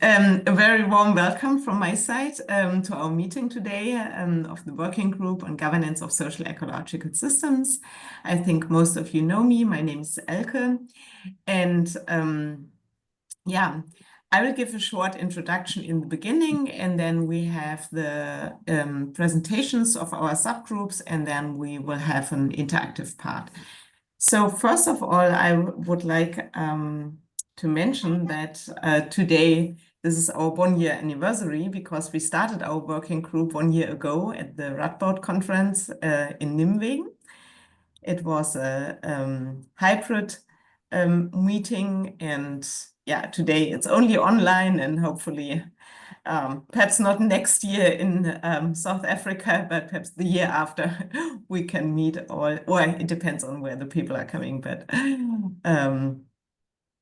A very warm welcome from my side to our meeting today of the Working Group on Governance of Social-Ecological Systems. I think most of you know me. My name is Elke. And yeah, I will give a short introduction in the beginning, and then we have the presentations of our subgroups, and then we will have an interactive part. So first of all, I would like to mention that today, this is our 1-year anniversary because we started our working group 1 year ago at the Radboud conference in Nimwegen. It was a hybrid meeting, and yeah, today it's only online, and hopefully perhaps not next year in South Africa, but perhaps the year after we can meet all, or it depends on where the people are coming, but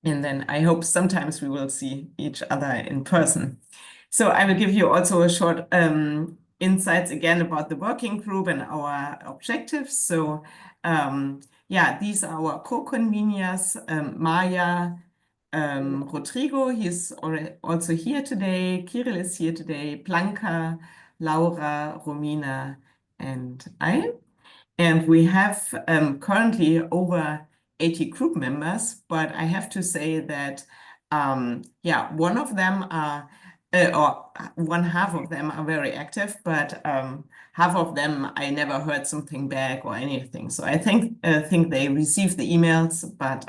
and then I hope sometimes we will see each other in person. So I will give you also a short insights again about the working group and our objectives. So yeah, these are our co-conveners, Maya, Rodrigo, he's also here today, Kirill is here today, Blanca, Laura, Romina, and I. And we have currently over 80 group members, but I have to say that, yeah, one of them are, or one half of them are very active, but half of them I never heard something back or anything. So I think they receive the emails, but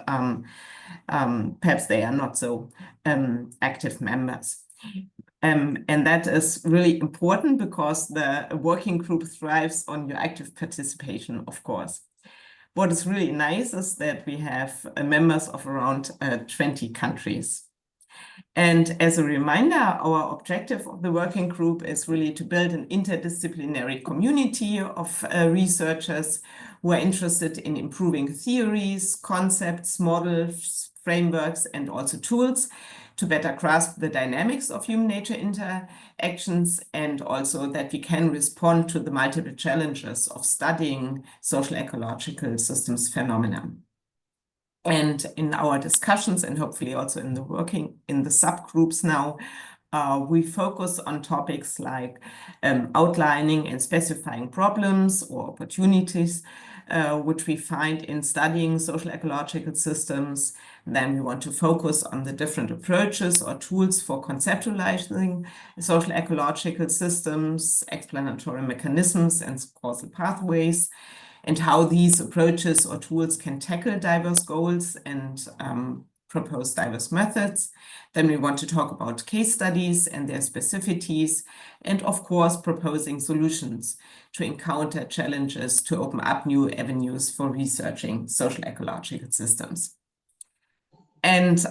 perhaps they are not so active members. And that is really important because the working group thrives on your active participation, of course. What is really nice is that we have members of around 20 countries. And as a reminder, our objective of the working group is really to build an interdisciplinary community of researchers who are interested in improving theories, concepts, models, frameworks, and also tools to better grasp the dynamics of human-nature interactions, and also that we can respond to the multiple challenges of studying social ecological systems phenomena. And in our discussions, and hopefully also in the working in the subgroups now, we focus on topics like outlining and specifying problems or opportunities which we find in studying social ecological systems. Then we want to focus on the different approaches or tools for conceptualizing social ecological systems, explanatory mechanisms, and causal pathways, and how these approaches or tools can tackle diverse goals and propose diverse methods. Then we want to talk about case studies and their specificities, and of course, proposing solutions to encounter challenges to open up new avenues for researching social ecological systems. And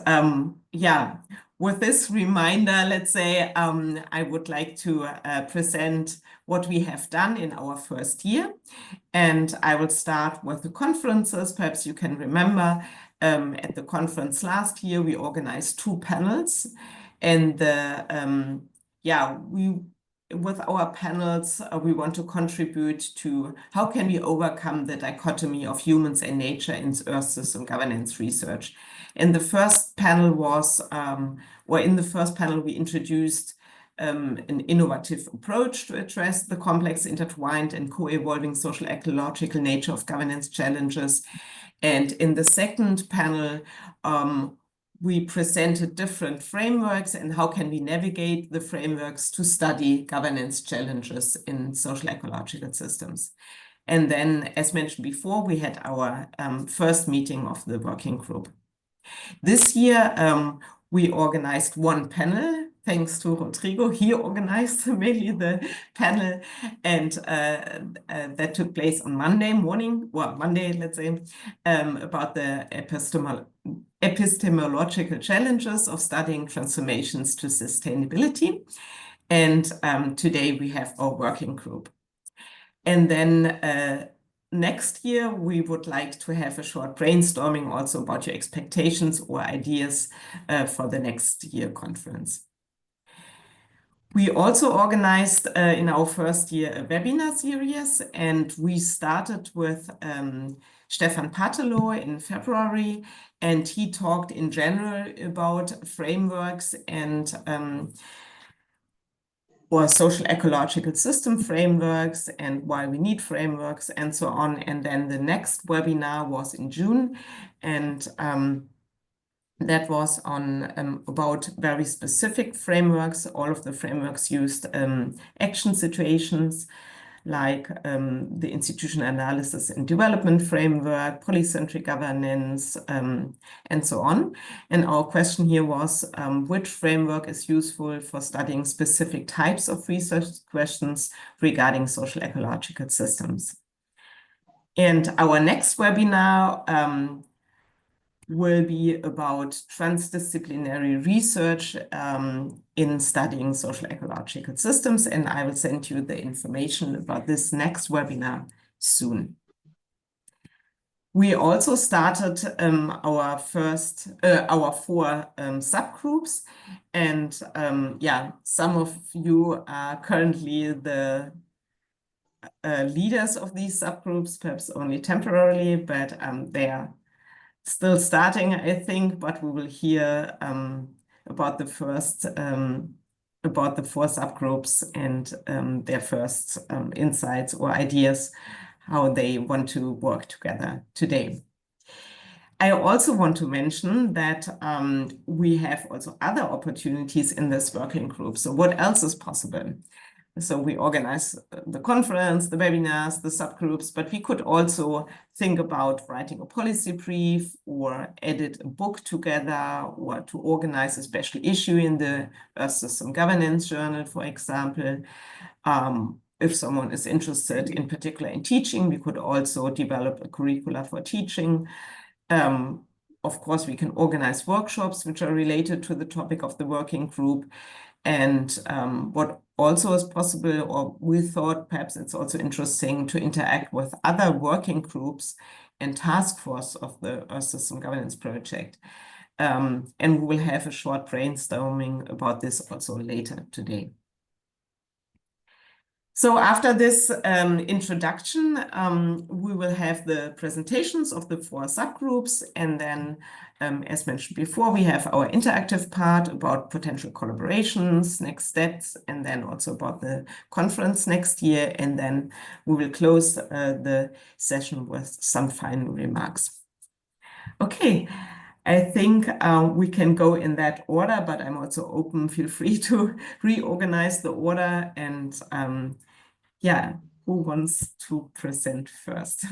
yeah, with this reminder, let's say, I would like to present what we have done in our first year. And I will start with the conferences. Perhaps you can remember at the conference last year, we organized 2 panels. And yeah, with our panels, we want to contribute to how can we overcome the dichotomy of humans and nature in Earth system governance research. And the first panel was, or in the first panel, we introduced an innovative approach to address the complex, intertwined, and co-evolving social ecological nature of governance challenges. And in the second panel, we presented different frameworks and how can we navigate the frameworks to study governance challenges in social ecological systems. And then, as mentioned before, we had our first meeting of the working group. This year, we organized 1 panel. Thanks to Rodrigo, he organized mainly the panel, and that took place on Monday morning, well, Monday, let's say, about the epistemological challenges of studying transformations to sustainability. And today we have our working group. And then next year, we would like to have a short brainstorming also about your expectations or ideas for the next year conference. We also organized in our first year a webinar series, and we started with Stefan Patelo in February, and he talked in general about frameworks and or social ecological system frameworks and why we need frameworks and so on. And then the next webinar was in June, and that was on about very specific frameworks. All of the frameworks used action situations like the institutional analysis and development framework, polycentric governance, and so on. And our question here was, which framework is useful for studying specific types of research questions regarding social ecological systems? And our next webinar will be about transdisciplinary research in studying social ecological systems, and I will send you the information about this next webinar soon. We also started our 4 subgroups, and yeah, some of you are currently the leaders of these subgroups, perhaps only temporarily, but they are still starting, I think, but we will hear about the 4 subgroups and their first insights or ideas, how they want to work together today. I also want to mention that we have also other opportunities in this working group. So what else is possible? So we organize the conference, the webinars, the subgroups, but we could also think about writing a policy brief or edit a book together or to organize a special issue in the Earth System Governance Journal, for example. If someone is interested in particular in teaching, we could also develop a curricula for teaching. Of course, we can organize workshops which are related to the topic of the working group. And what also is possible, or we thought perhaps it's also interesting to interact with other working groups and task force of the Earth System Governance Project. And we will have a short brainstorming about this also later today. So after this introduction, we will have the presentations of the 4 subgroups. And then, as mentioned before, we have our interactive part about potential collaborations, next steps, and then also about the conference next year. And then we will close the session with some final remarks. Okay. I think we can go in that order, but I'm also open. Feel free to reorganize the order. And yeah, who wants to present first?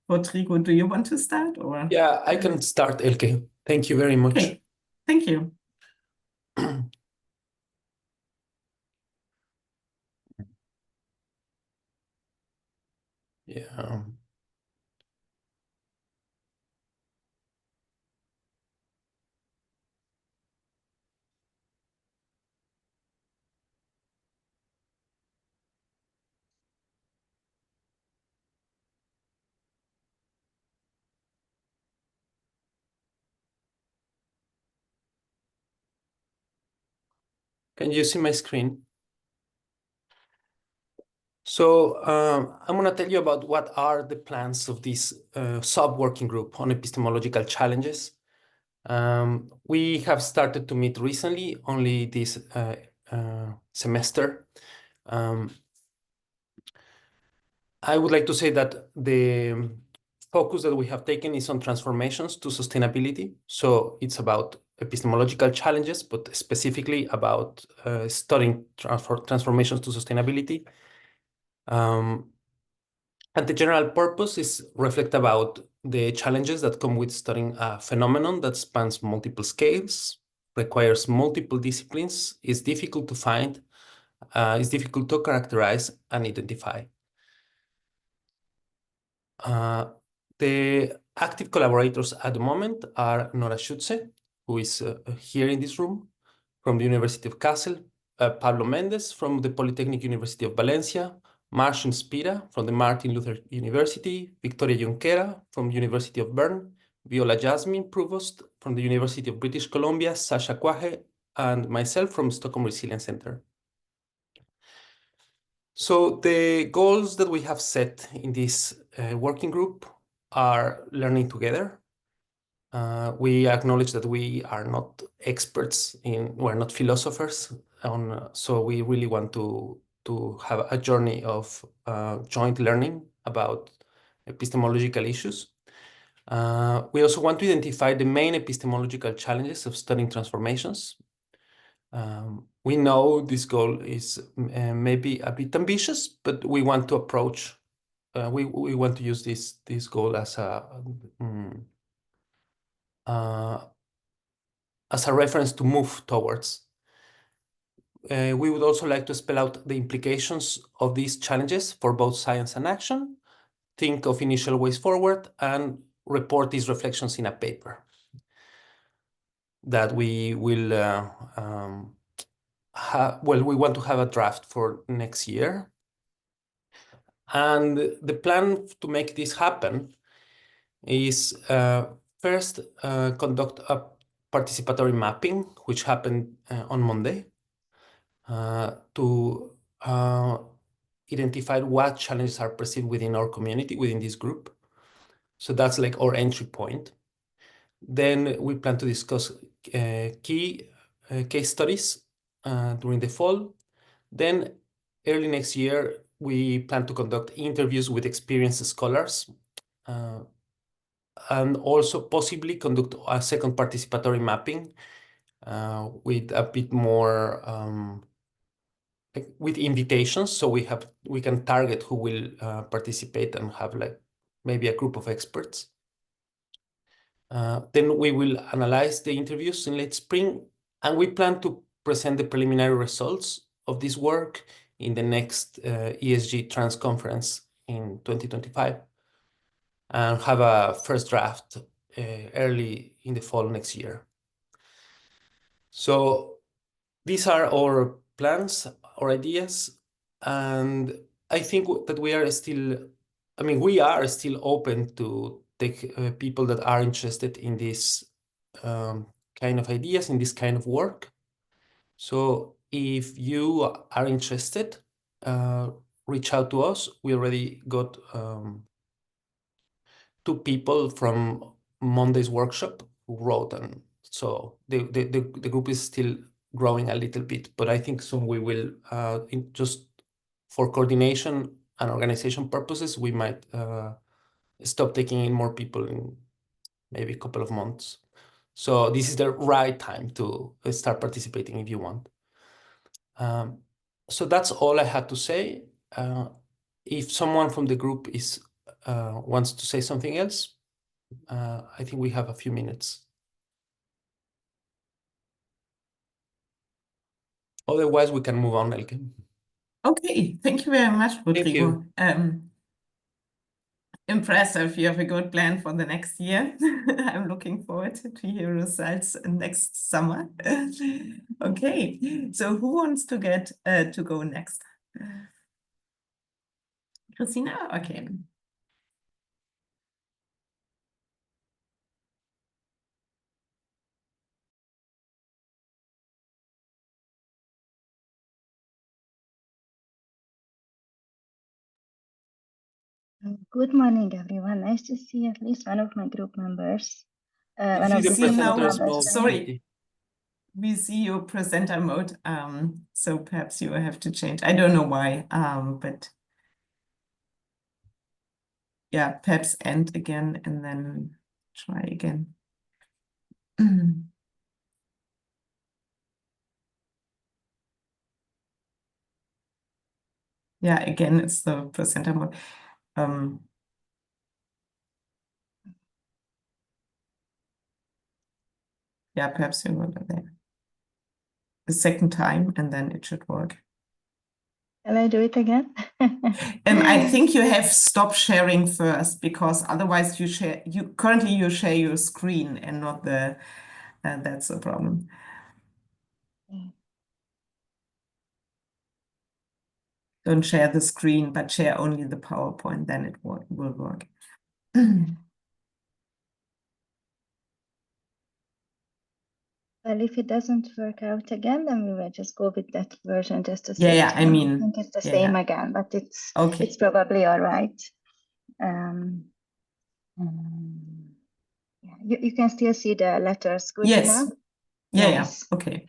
Rodrigo, do you want to start, or? Yeah, I can start, Elke. Thank you very much. Okay, thank you. Yeah. Can you see my screen? So I'm going to tell you about what are the plans of this sub-working group on epistemological challenges. We have started to meet recently, only this semester. I would like to say that the focus that we have taken is on transformations to sustainability. So it's about epistemological challenges, but specifically about studying transformations to sustainability. And the general purpose is reflect about the challenges that come with studying a phenomenon that spans multiple scales, requires multiple disciplines, is difficult to find, is difficult to characterize and identify. The active collaborators at the moment are Nora Schutze, who is here in this room, from the University of Kassel, Pablo Mendes from the Polytechnic University of Valencia, Marcion Spira from the Martin Luther University, Victoria Junquera from the University of Bern, Viola Jasmine Provost from the University of British Columbia, Sasha Quahe, and myself from Stockholm Resilience Center. So the goals that we have set in this working group are learning together. We acknowledge that we are not experts we're not philosophers, so we really want to have a journey of joint learning about epistemological issues. We also want to identify the main epistemological challenges of studying transformations. We know this goal is maybe a bit ambitious, but we want to approach, we want to use this goal as a reference to move towards. We would also like to spell out the implications of these challenges for both science and action, think of initial ways forward, and report these reflections in a paper that we will we want to have a draft for next year. And the plan to make this happen is first conduct a participatory mapping, which happened on Monday, to identify what challenges are perceived within our community, within this group. So that's like our entry point. Then we plan to discuss key case studies during the fall. Then early next year, we plan to conduct interviews with experienced scholars and also possibly conduct a second participatory mapping with a bit more with invitations, so we can target who will participate and have like maybe a group of experts. Then we will analyze the interviews in late spring, and we plan to present the preliminary results of this work in the next ESG Trans Conference in 2025, and have a first draft early in the fall next year. So these are our plans, our ideas, and I think that we are still open to take people that are interested in this kind of ideas, in this kind of work. So if you are interested, reach out to us. We already got 2 people from Monday's workshop who wrote, and so the group is still growing a little bit, but I think soon we will, just for coordination and organization purposes, we might stop taking in more people in maybe a couple of months. So this is the right time to start participating if you want. So that's all I had to say. If someone from the group wants to say something else, I think we have a few minutes. Otherwise, we can move on, Elke. Okay, thank you very much, Rodrigo. Thank you. Impressive. You have a good plan for the next year. I'm looking forward to your results next summer. Okay, so who wants to go next? Christina? Okay. Good morning, everyone. Nice to see at least one of my group members. One of the presenters mode. Sorry, we see your presenter mode, so perhaps you have to change. I don't know why, but yeah, perhaps end again and then try again. Yeah, again, it's the presenter mode. Yeah, perhaps you want it there. The second time, and then it should work. Can I do it again? I think you have stopped sharing first, because otherwise you share your screen and not the that's the problem. Don't share the screen, but share only the PowerPoint, then it will work. Well, if it doesn't work out again, then we will just go with that version just to Yeah, save yeah, time. I mean, I think it's the same again, but it's okay. probably all right. Yeah, you can still see the letters good Yes. enough? Yeah, Nice. yeah. Okay.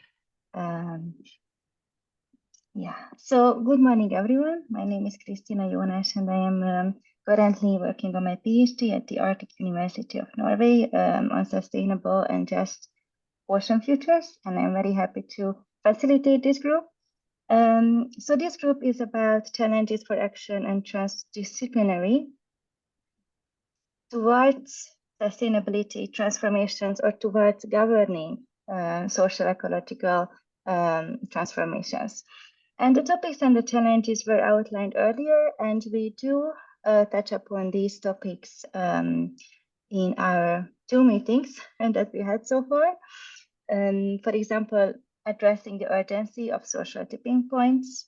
Yeah, so good morning, everyone. My name is Kristina Jonas, and I am currently working on my PhD at the Arctic University of Norway on sustainable and just ocean futures, and I'm very happy to facilitate this group. So this group is about challenges for action and transdisciplinary towards sustainability transformations or towards governing social ecological transformations. And the topics and the challenges were outlined earlier, and we do touch upon these topics in our 2 meetings that we had so far. For example, addressing the urgency of social tipping points.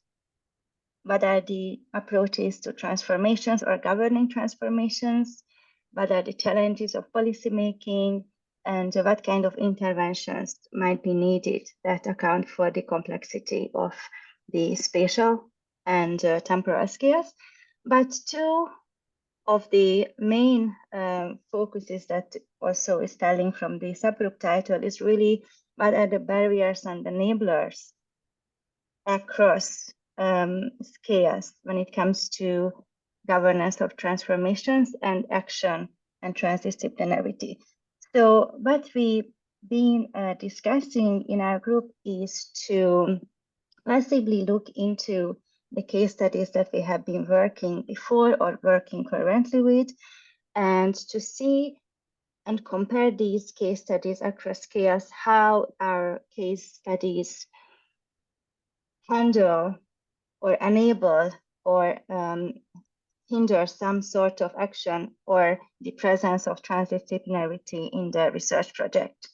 What are the approaches to transformations or governing transformations? What are the challenges of policymaking? And what kind of interventions might be needed that account for the complexity of the spatial and temporal scales? But 2 of the main focuses that also is telling from the subgroup title is really what are the barriers and enablers across scales when it comes to governance of transformations and action and transdisciplinarity. So what we've been discussing in our group is to possibly look into the case studies that we have been working before or working currently with, and to see and compare these case studies across scales, how our case studies handle or enable or hinder some sort of action or the presence of transdisciplinarity in the research project.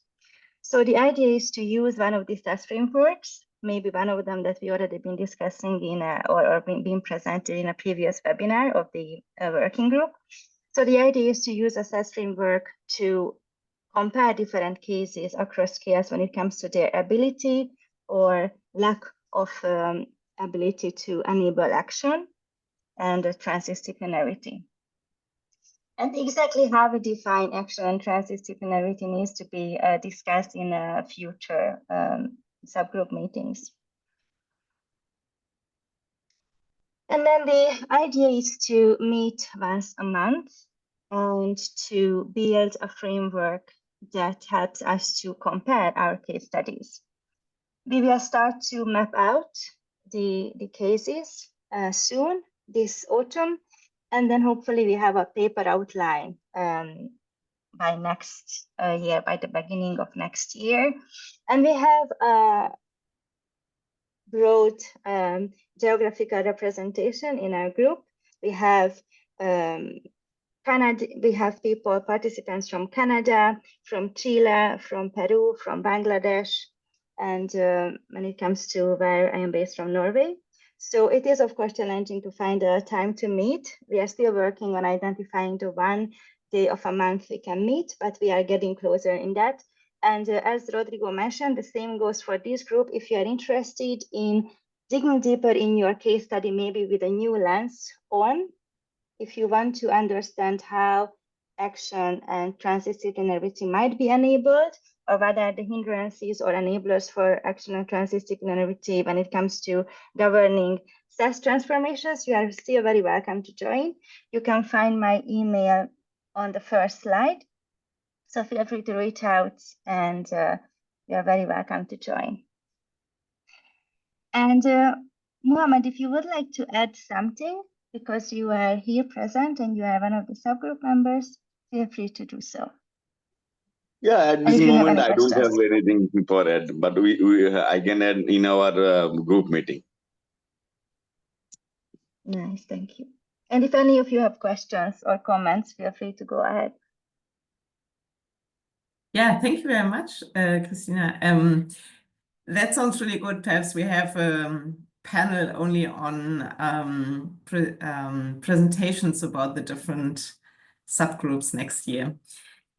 So the idea is to use one of these test frameworks, maybe one of them that we already been discussing in or been presented in a previous webinar of the working group. So the idea is to use a test framework to compare different cases across scales when it comes to their ability or lack of ability to enable action and transdisciplinarity. And exactly how we define action and transdisciplinarity needs to be discussed in future subgroup meetings. And then the idea is to meet once a month and to build a framework that helps us to compare our case studies. We will start to map out the cases soon this autumn, and then hopefully we have a paper outline by next year, by the beginning of next year. And we have a broad geographical representation in our group. We have Canada, we have participants from Canada, from Chile, from Peru, from Bangladesh, and when it comes to where I am based, from Norway. So it is, of course, challenging to find a time to meet. We are still working on identifying the one day of a month we can meet, but we are getting closer in that. And as Rodrigo mentioned, the same goes for this group. If you are interested in digging deeper in your case study, maybe with a new lens on, if you want to understand how action and transdisciplinarity might be enabled, or what are the hindrances or enablers for action and transdisciplinarity when it comes to governing such transformations, you are still very welcome to join. You can find my email on the first slide. So feel free to reach out, and you are very welcome to join. And Mohammed, if you would like to add something, because you are here present and you are one of the subgroup members, feel free to do so. Yeah, at this moment, I don't have anything for add, but I can add in our group meeting. Nice, thank you. And if any of you have questions or comments, feel free to go ahead. Yeah, thank you very much, Christina. That sounds really good. Perhaps we have a panel only on presentations about the different subgroups next year.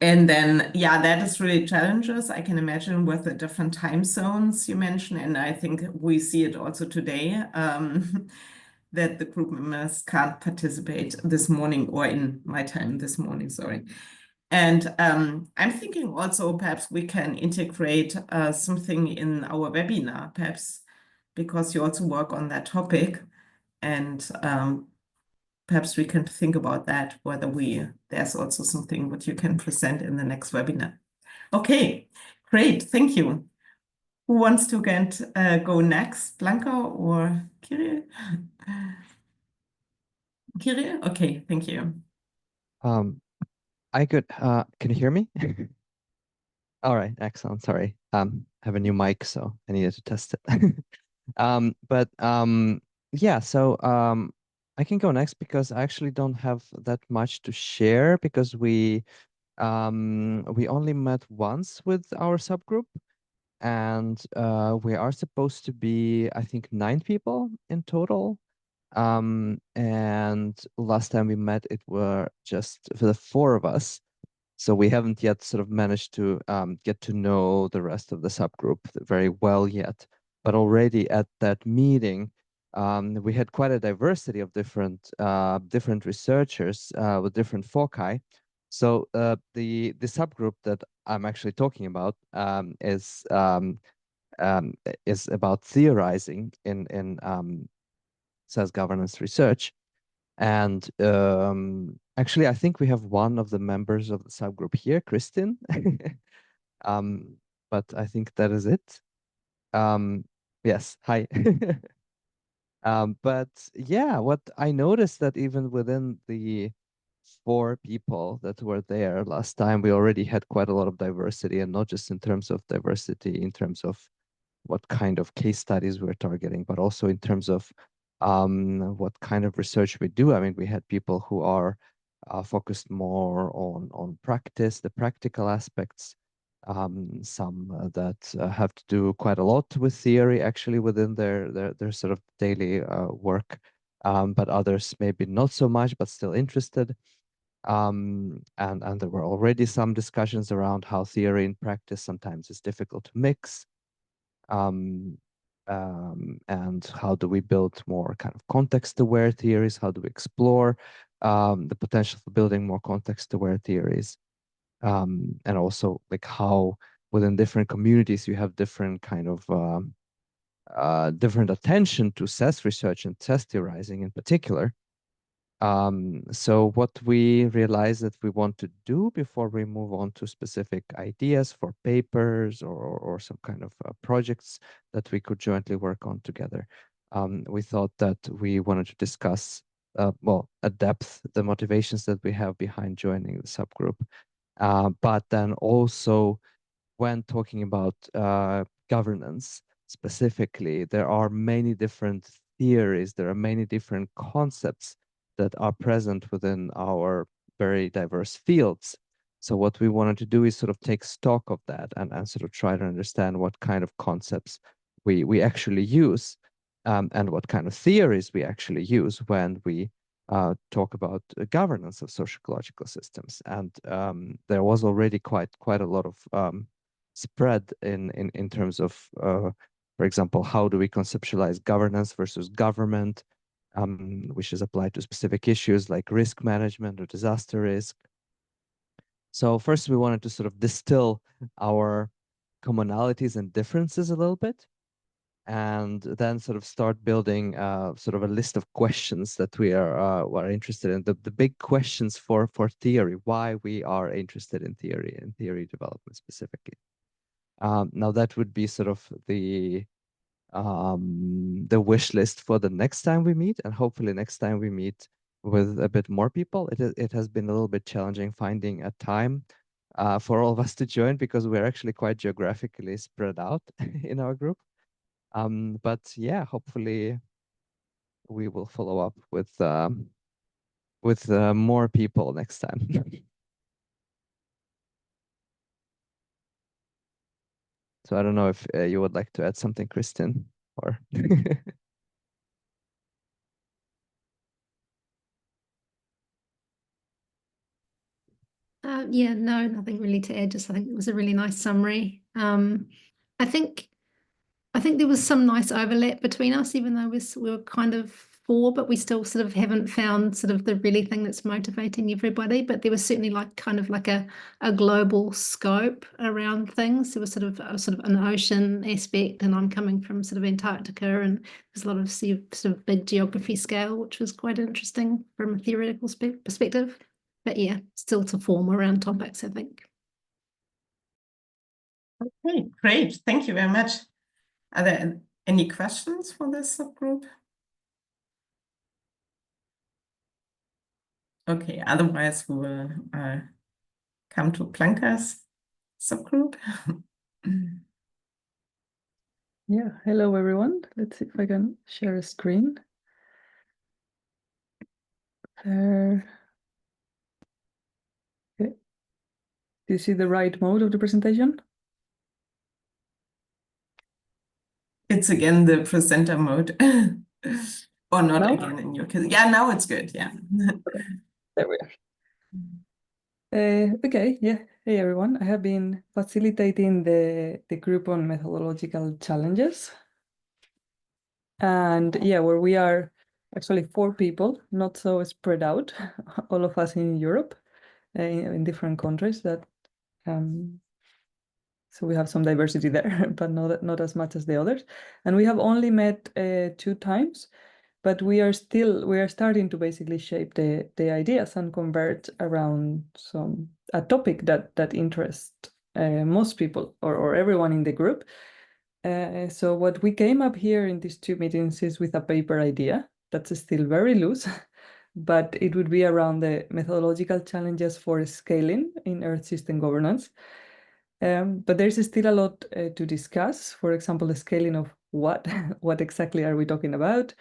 And then, yeah, that is really challenges, I can imagine, with the different time zones you mentioned. And I think we see it also today. that the group members can't participate this morning, or in my time this morning, sorry. And I'm thinking also perhaps we can integrate something in our webinar, perhaps because you also work on that topic. And perhaps we can think about that, whether there's also something that you can present in the next webinar. Okay, great, thank you. Who wants to go next, Blanca or Kirill? Kirill? Okay, thank you. I could, can you hear me? All right, excellent. Sorry. I have a new mic, so I needed to test it. Yeah, so I can go next because I actually don't have that much to share because we only met once with our subgroup, and we are supposed to be, I think, 9 people in total. And last time we met, it were just for the 4 of us. So we haven't yet sort of managed to get to know the rest of the subgroup very well yet. But already at that meeting, we had quite a diversity of different researchers with different foci. So the subgroup that I'm actually talking about is about theorizing in SAS governance research. And actually, I think we have one of the members of the subgroup here, Kristin. But I think that is it. Yes, hi. But yeah, what I noticed that even within the 4 people that were there last time, we already had quite a lot of diversity, and not just in terms of diversity, in terms of what kind of case studies we're targeting, but also in terms of what kind of research we do. I mean, we had people who are focused more on practice, the practical aspects, some that have to do quite a lot with theory actually within their sort of daily work, but others maybe not so much, but still interested. And there were already some discussions around how theory and practice sometimes is difficult to mix. And how do we build more kind of context-aware theories? How do we explore the potential for building more context-aware theories? And also like how within different communities you have different kind of different attention to SAS research and SAS theorizing in particular. So what we realized that we want to do before we move on to specific ideas for papers or some kind of projects that we could jointly work on together, we thought that we wanted to discuss, well, at depth, the motivations that we have behind joining the subgroup. But then also when talking about governance specifically, there are many different theories, there are many different concepts that are present within our very diverse fields. So what we wanted to do is sort of take stock of that and sort of try to understand what kind of concepts we actually use, and what kind of theories we actually use when we talk about governance of social-ecological systems. And there was already quite a lot of spread in terms of, for example, how do we conceptualize governance versus government, which is applied to specific issues like risk management or disaster risk. So first we wanted to sort of distill our commonalities and differences a little bit, and then sort of start building sort of a list of questions that we are interested in, the big questions for theory, why we are interested in theory and theory development specifically. Now that would be sort of the wish list for the next time we meet, and hopefully next time we meet with a bit more people. It has been a little bit challenging finding a time for all of us to join because we're actually quite geographically spread out in our group. But yeah, hopefully we will follow up with more people next time. So I don't know if you would like to add something, Kristin, or yeah, no, nothing really to add. Just I think it was a really nice summary. I think there was some nice overlap between us, even though we were kind of before, but we still sort of haven't found sort of the really thing that's motivating everybody. But there was certainly like kind of like a global scope around things. There was sort of an ocean aspect, and I'm coming from sort of Antarctica, and there's a lot of sort of big geography scale, which was quite interesting from a theoretical perspective. But yeah, still to form around topics, I think. Okay, great. Thank you very much. Are there any questions for this subgroup? Okay, otherwise we will come to Blanca's subgroup. Yeah, hello everyone. Let's see if I can share a screen. There. Okay. Do you see the right mode of the presentation? It's again the presenter mode. Or not Now? again in your case. Yeah, now it's good. Yeah. Okay. There we are. Okay, yeah. Hey everyone. I have been facilitating the group on methodological challenges. And yeah, where we are actually 4 people, not so spread out, all of us in Europe, in different countries that so we have some diversity there, but not as much as the others. And we have only met 2 times, but we are starting to basically shape the ideas and converge around a topic that interests most people or everyone in the group. So what we came up here in these 2 meetings is with a paper idea that's still very loose, but it would be around the methodological challenges for scaling in Earth system governance. But there's still a lot to discuss. For example, the scaling of what exactly are we talking about?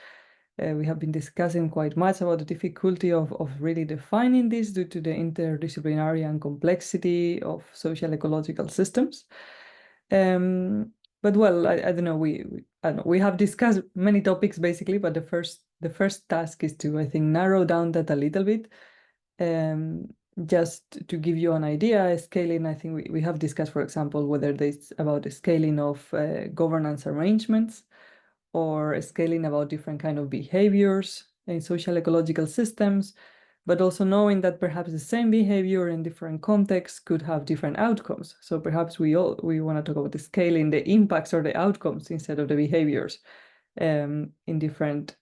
We have been discussing quite much about the difficulty of really defining this due to the interdisciplinary and complexity of social ecological systems. But well, I don't know. I don't know. We have discussed many topics basically, but the first task is to, I think, narrow down that a little bit. Just to give you an idea, scaling, I think we have discussed, for example, whether it's about the scaling of governance arrangements or scaling about different kind of behaviors in social ecological systems, but also knowing that perhaps the same behavior in different contexts could have different outcomes. So perhaps we want to talk about the scaling, the impacts or the outcomes instead of the behaviors in different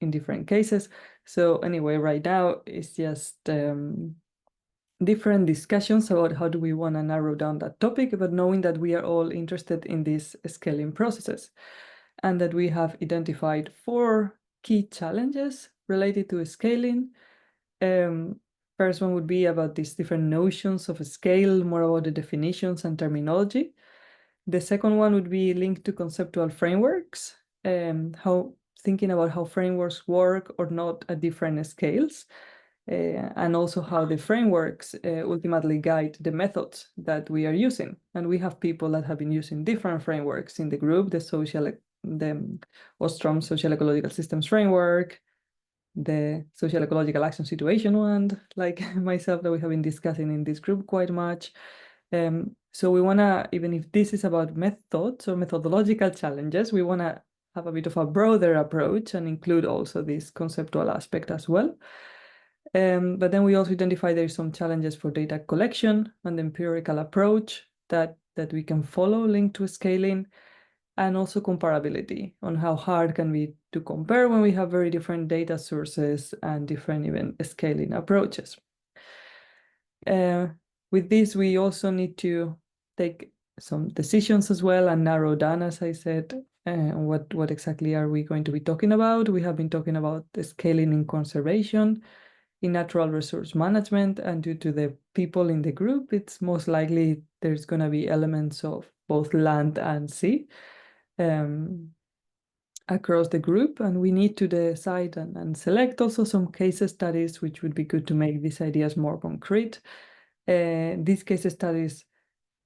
cases. So anyway, right now it's just different discussions about how do we want to narrow down that topic, but knowing that we are all interested in these scaling processes and that we have identified 4 key challenges related to scaling. First one would be about these different notions of scale, more about the definitions and terminology. The second one would be linked to conceptual frameworks, thinking about how frameworks work or not at different scales. And also how the frameworks ultimately guide the methods that we are using. And we have people that have been using different frameworks in the group, the Ostrom Social Ecological Systems Framework, the Social Ecological Action Situation one, like myself, that we have been discussing in this group quite much. So we want to, even if this is about methods or methodological challenges, we want to have a bit of a broader approach and include also this conceptual aspect as well. But then we also identify there's some challenges for data collection and empirical approach that we can follow linked to scaling, and also comparability on how hard can be to compare when we have very different data sources and different even scaling approaches. With this, we also need to take some decisions as well and narrow down, as I said, what exactly are we going to be talking about. We have been talking about the scaling in conservation, in natural resource management, and due to the people in the group, it's most likely there's going to be elements of both land and sea across the group, and we need to decide and select also some case studies, which would be good to make these ideas more concrete. These case studies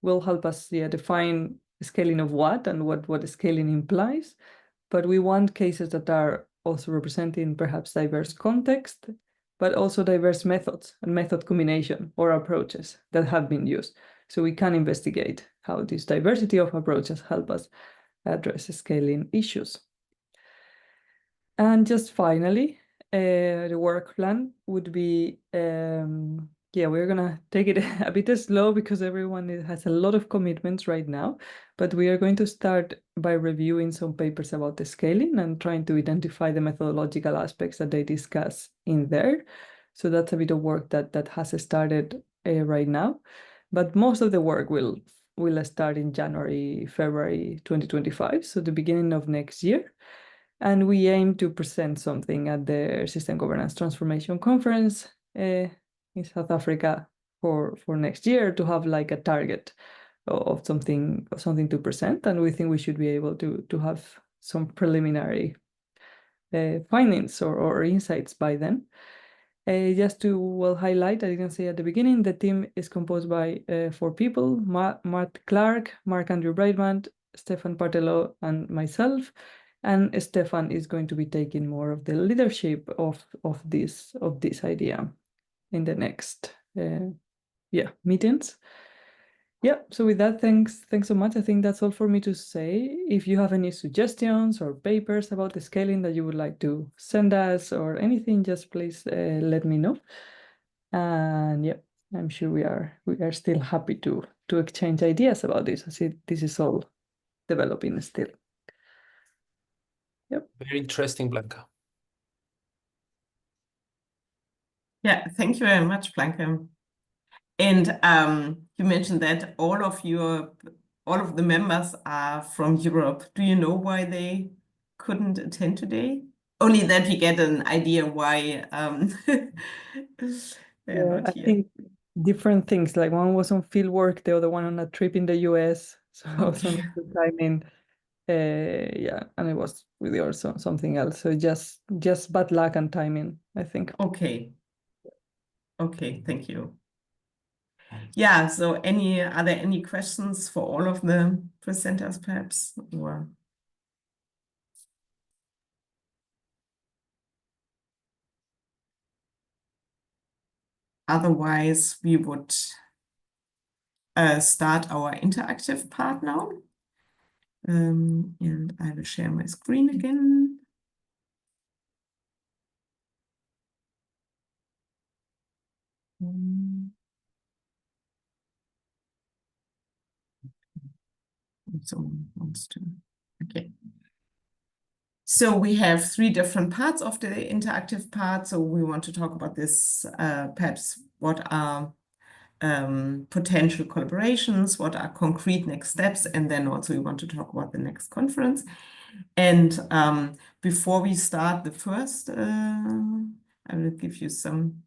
will help us define scaling of what and what scaling implies, but we want cases that are also representing perhaps diverse context, but also diverse methods and method combination or approaches that have been used. So we can investigate how this diversity of approaches help us address scaling issues. And just finally, the work plan would be, yeah, we're gonna take it a bit slow because everyone has a lot of commitments right now, but we are going to start by reviewing some papers about the scaling and trying to identify the methodological aspects that they discuss in there. So that's a bit of work that has started right now, but most of the work will start in January, February 2025, so the beginning of next year. And we aim to present something at the System Governance Transformation Conference in South Africa for next year, to have like a target of something to present. And we think we should be able to have some preliminary findings or insights by then. Just to highlight, I didn't say at the beginning, the team is composed by 4 people: Matt Clark, Mark Andrew Breitman, Stefan Partelot, and myself. And Stefan is going to be taking more of the leadership of this idea in the next meetings. Yeah, so with that, thanks so much. I think that's all for me to say. If you have any suggestions or papers about the scaling that you would like to send us or anything, just please let me know. And yeah, I'm sure we are still happy to exchange ideas about this. I see this is all developing still. Yep. Very interesting, Blanca. Yeah, thank you very much, Blanca. And you mentioned that all of the members are from Europe. Do you know why they couldn't attend today? Only that we get an idea why they're not I here. think different things. Like one was on field work, the other one on a trip in the US. So some of the timing, yeah, and it was with yours something else. So just bad luck and timing, I think. Okay. Okay, thank you. Yeah, so are there any questions for all of the presenters, perhaps? Or otherwise, we would start our interactive part now. And I will share my screen again. Someone wants to. Okay. So we have 3 different parts of the interactive part. So we want to talk about this, perhaps what are potential collaborations, what are concrete next steps, and then also we want to talk about the next conference. And before we start the first, I will give you some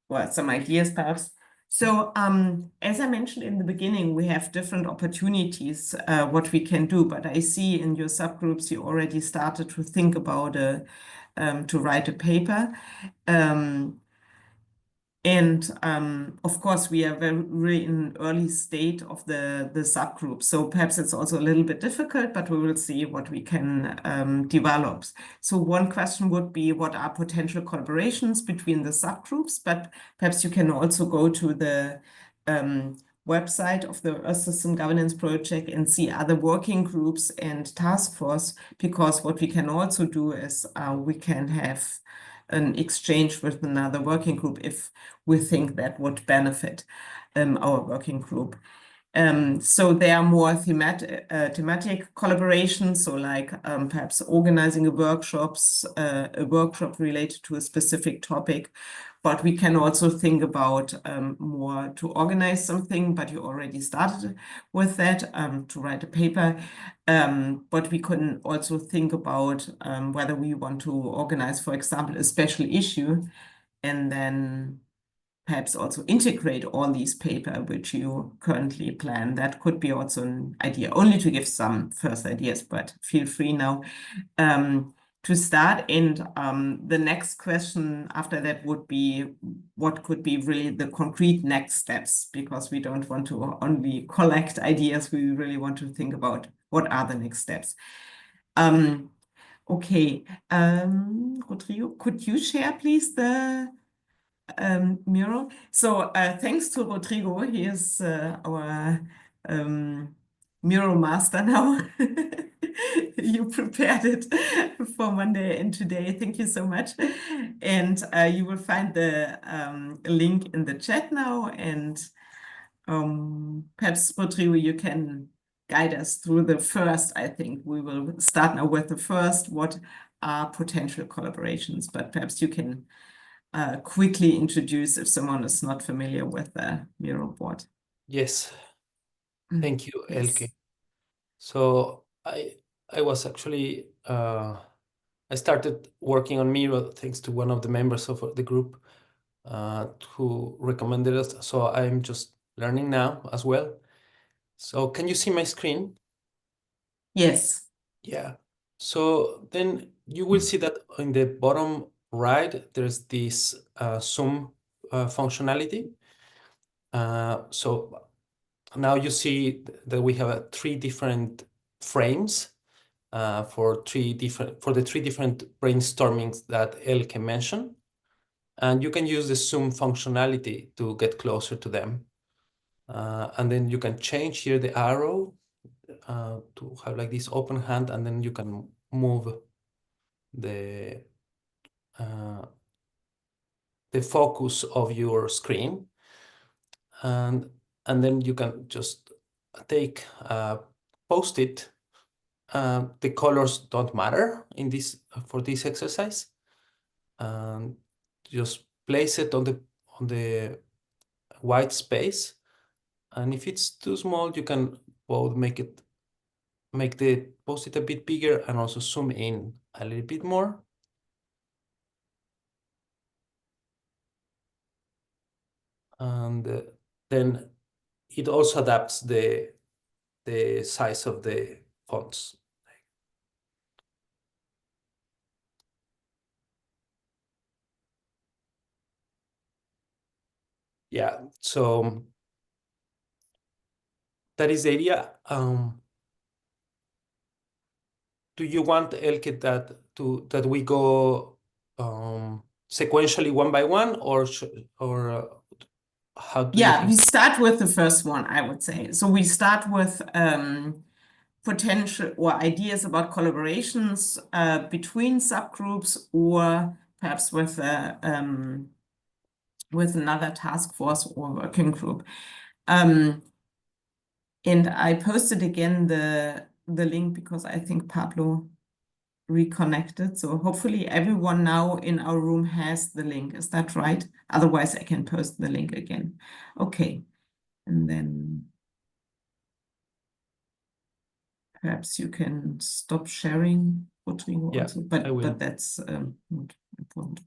ideas perhaps. So as I mentioned in the beginning, we have different opportunities what we can do, but I see in your subgroups you already started to think about to write a paper. And of course, we are very in an early state of the subgroup. So perhaps it's also a little bit difficult, but we will see what we can develop. So one question would be, what are potential collaborations between the subgroups? But perhaps you can also go to the website of the Earth System Governance Project and see other working groups and task force, because what we can also do is we can have an exchange with another working group if we think that would benefit our working group. So there are more thematic collaborations, so like perhaps organizing a workshop related to a specific topic. But we can also think about more to organize something, but you already started with that, to write a paper. But we can also think about whether we want to organize, for example, a special issue, and then perhaps also integrate all these papers which you currently plan. That could be also an idea, only to give some first ideas, but feel free now to start. And the next question after that would be, what could be really the concrete next steps? Because we don't want to only collect ideas, we really want to think about what are the next steps. Okay, Rodrigo, could you share please the mural? So thanks to Rodrigo, he is our Miro master now. You prepared it for Monday and today. Thank you so much. And you will find the link in the chat now. And perhaps, Rodrigo, you can guide us through the first. I think we will start now with the first. What are potential collaborations? But perhaps you can quickly introduce if someone is not familiar with the Miro board. Yes. Thank you, Yes. Elke. So I was actually I started working on Miro thanks to one of the members of the group who recommended us. So I'm just learning now as well. So can you see my screen? Yes. Yeah. So then you will see that in the bottom right, there's this zoom functionality. So now you see that we have 3 different frames for the 3 different brainstormings that Elke mentioned. And you can use the zoom functionality to get closer to them. And then you can change here the arrow to have like this open hand, and then you can move the focus of your screen, and then you can just take post-it. The colors don't matter in this for this exercise. And just place it on the white space, and if it's too small, you can both make the post-it a bit bigger and also zoom in a little bit more. And then it also adapts the size of the fonts. Yeah, so that is the idea. Do you want, Elke, that we go sequentially one by one, or how do you Yeah, think? we start with the first one, I would say. So we start with potential or ideas about collaborations between subgroups, or perhaps with another task force or working group. And I posted again the link because I think Pablo reconnected. So hopefully everyone now in our room has the link. Is that right? Otherwise, I can post the link again. Okay. And then perhaps you can stop sharing, Rodrigo, Yeah, also, I will. but that's not important.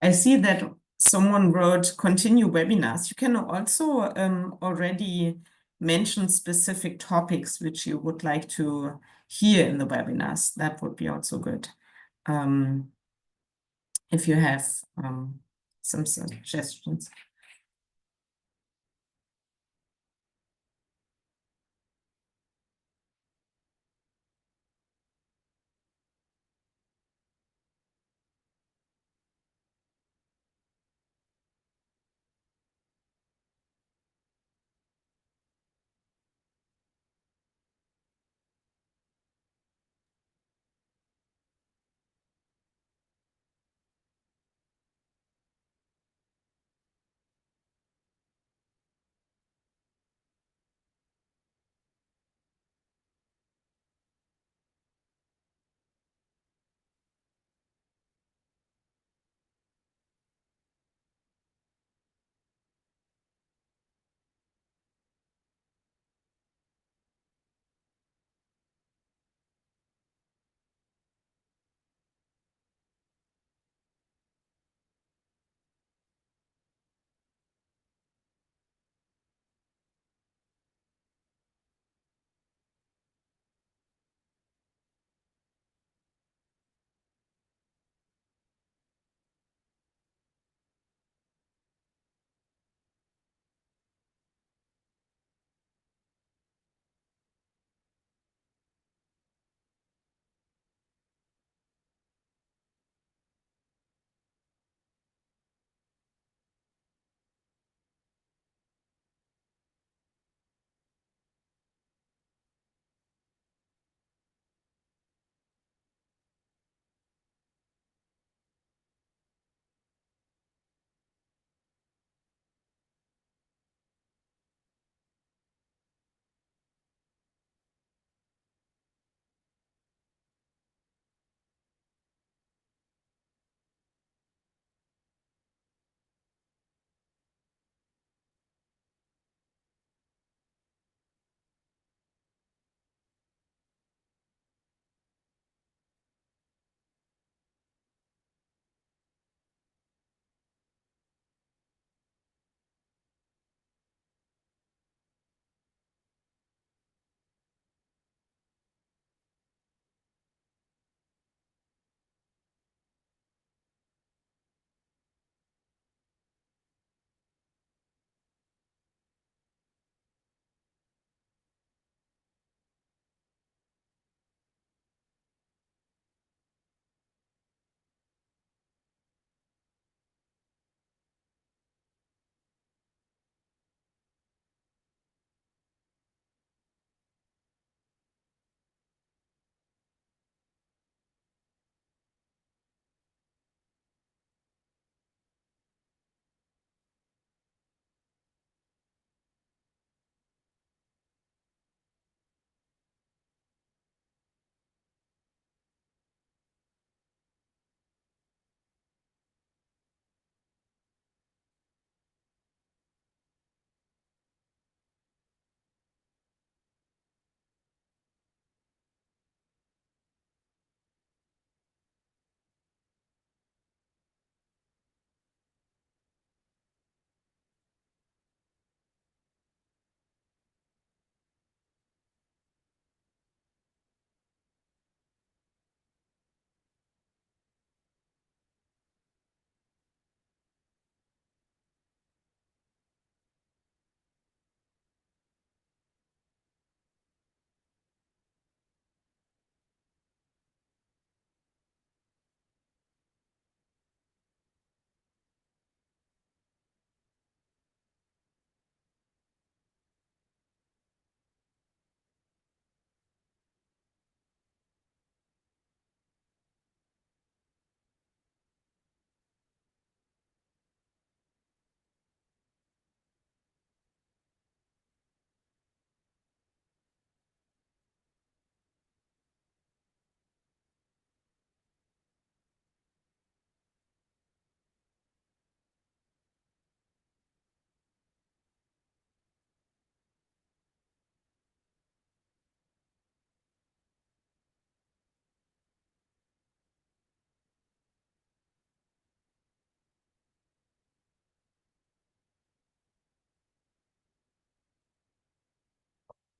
I see that someone wrote continue webinars. You can also already mention specific topics which you would like to hear in the webinars. That would be also good. If you have some suggestions.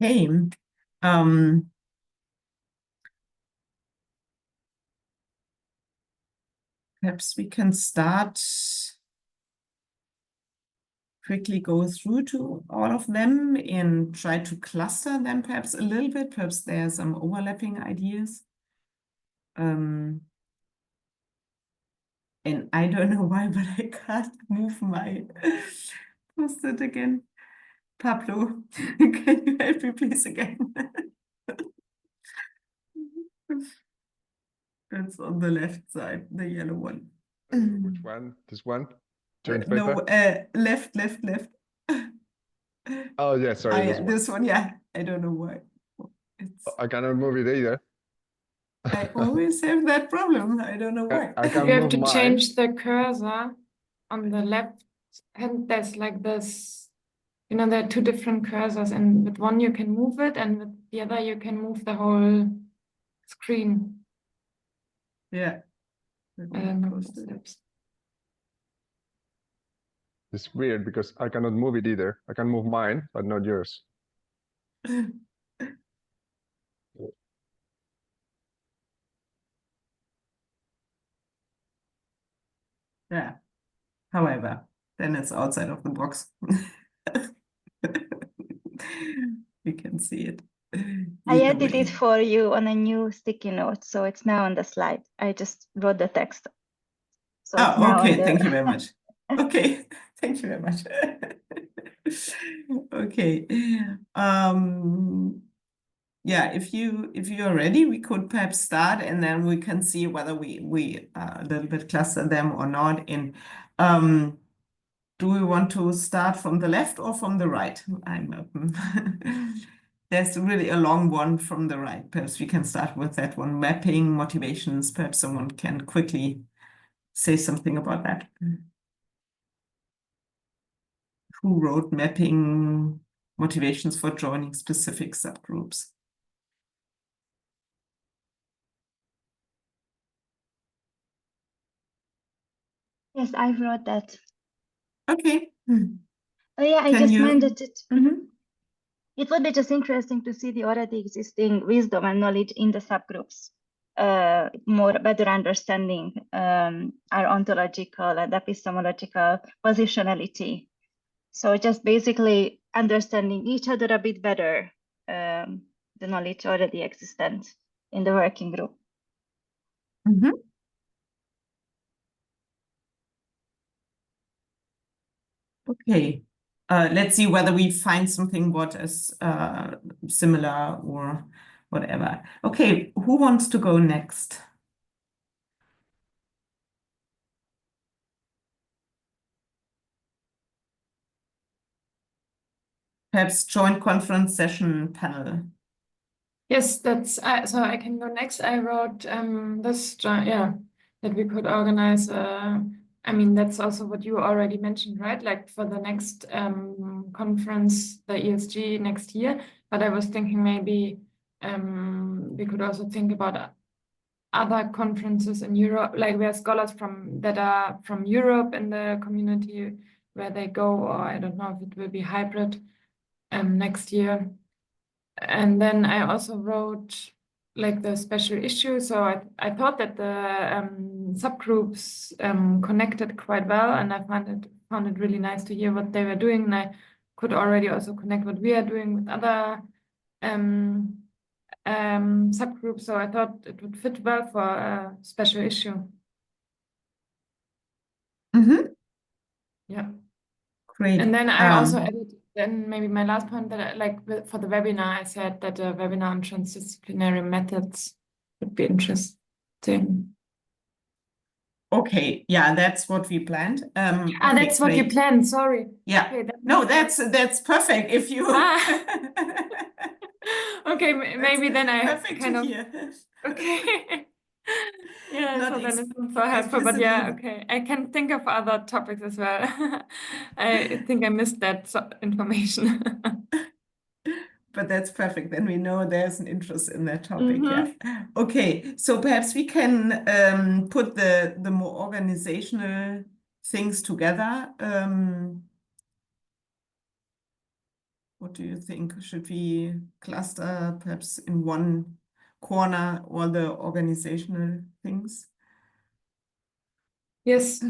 Hey, perhaps we can start, quickly go through to all of them and try to cluster them perhaps a little bit. Perhaps there are some overlapping ideas. And I don't know why, but I can't move my post-it again. Pablo, can you help me please again? It's on the left side, the yellow one. Which one? This one? Change paper? No, left. Oh, yeah, sorry, This one, yeah. I don't know why. It's, I cannot move it either. I always have that problem. I don't know why. I can You have move to mine. change the cursor on the left hand. There's like this, you know, there are two different cursors, and with one you can move it, and with the other you can move the whole screen. Yeah. Let I me don't know post what it. steps. It's weird because I cannot move it either. I can move mine, but not yours. Yeah. However, then it's outside of the box. We can see it. I Either added way. it for you on a new sticky note, so it's now on the slide. I just wrote the text. So it's Oh, now on okay. the... Thank you very much. Okay. Thank you very much. Okay. Yeah, if you are ready, we could perhaps start, and then we can see whether we a little bit cluster them or not. And do we want to start from the left or from the right? I'm open. There's really a long one from the right. Perhaps we can start with that one. Mapping motivations. Perhaps someone can quickly say something about that. Who wrote mapping motivations for joining specific subgroups? Yes, I wrote that. Okay. Oh yeah, I Can just you- minded it. It would be just interesting to see the already existing wisdom and knowledge in the subgroups. Better understanding our ontological and epistemological positionality. So just basically understanding each other a bit better, the knowledge already existent in the working group. Okay. Let's see whether we find something what is similar or whatever. Okay, who wants to go next? Perhaps joint conference session panel. Yes, that's so I can go next. I wrote this, yeah, that we could organize. I mean, that's also what you already mentioned, right? Like for the next conference, the ESG next year. But I was thinking maybe we could also think about other conferences in Europe, like where scholars that are from Europe in the community where they go, or I don't know if it will be hybrid next year. And then I also wrote like the special issue. So I thought that the subgroups connected quite well, and I found it really nice to hear what they were doing, and I could already also connect what we are doing with other subgroups. So I thought it would fit well for a special issue. Yeah. Great. And then I also added, then maybe my last point that for the webinar, I said that a webinar on transdisciplinary methods would be interesting. Okay, yeah, that's what we planned. Okay, that's what you great. planned. Sorry. Yeah. Okay, No, that's perfect. If you okay, maybe then I perfect kind to of hear. okay. Yeah, Not so then it's not so helpful, but yeah, okay. I can think of other topics as well. I think I missed that information. But that's perfect. Then we know there's an interest in that topic. Yeah. Okay. So perhaps we can put the more organizational things together. What do you think? Should we cluster perhaps in one corner all the organizational things? Yes.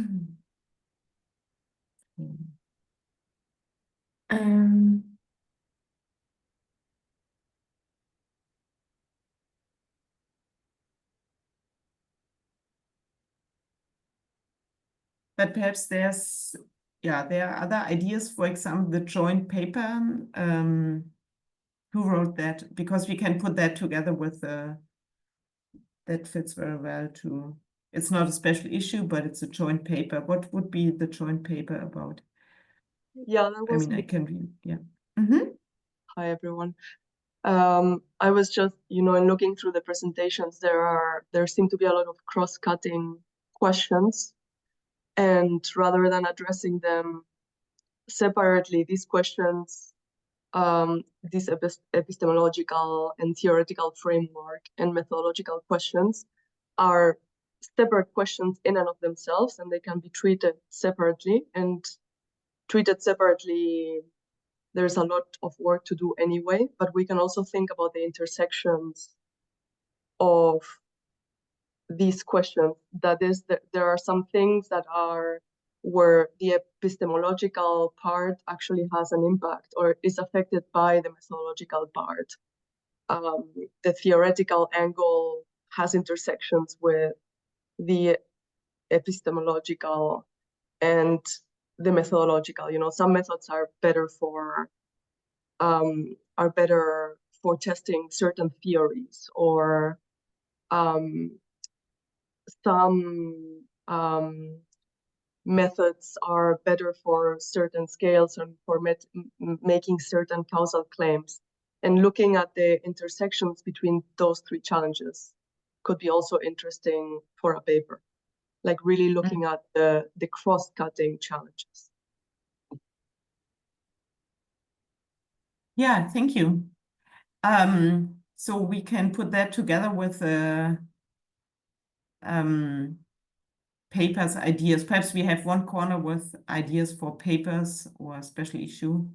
But perhaps there are other ideas, for example, the joint paper. Who wrote that? Because we can put that together with that fits very well too. It's not a special issue, but it's a joint paper. What would be the joint paper about? Yeah, that was I can read, yeah. Mm-hmm. Hi, everyone. I was just, in looking through the presentations, there seem to be a lot of cross-cutting questions. And rather than addressing them separately, these questions, these epistemological and theoretical framework and methodological questions are separate questions in and of themselves, and they can be treated separately. And treated separately, there's a lot of work to do anyway, but we can also think about the intersections of these questions. That is, there are some things that are where the epistemological part actually has an impact or is affected by the methodological part. The theoretical angle has intersections with the epistemological and the methodological. Some methods are better for testing certain theories, or some methods are better for certain scales and for making certain causal claims. And looking at the intersections between those three challenges could be also interesting for a paper, like really looking at the cross-cutting challenges. Yeah, thank you. So we can put that together with papers, ideas. Perhaps we have one corner with ideas for papers or a special issue.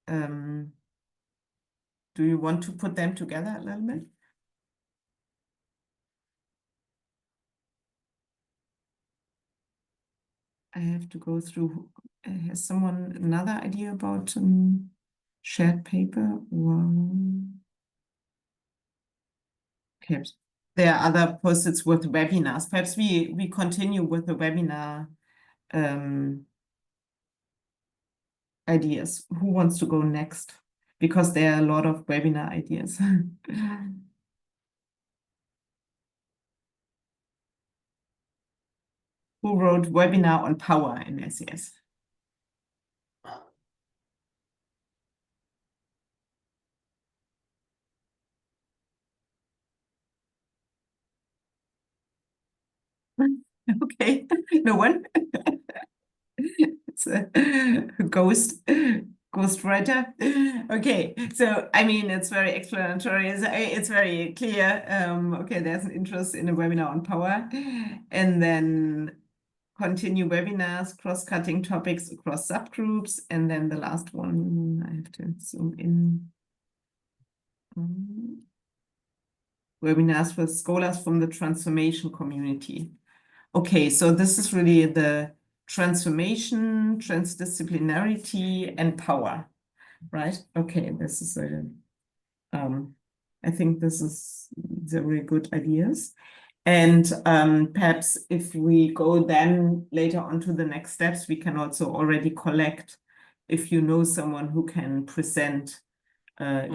Do you want to put them together a little bit? I have to go through. Has someone another idea about shared paper? Okay, there are other post-its with webinars. Perhaps we continue with the webinar ideas. Who wants to go next? Because there are a lot of webinar ideas. Who wrote webinar on power in SES? Okay, no one. It's a ghost writer. Okay, so I mean, it's very explanatory. It's very clear. Okay, there's an interest in a webinar on power, and then continue webinars, cross-cutting topics across subgroups, and then the last one, I have to zoom in. Webinars with scholars from the transformation community. Okay, so this is really the transformation, transdisciplinarity, and power, right? Okay, this is I think this is very good ideas. And perhaps if we go then later on to the next steps, we can also already collect if you know someone who can present that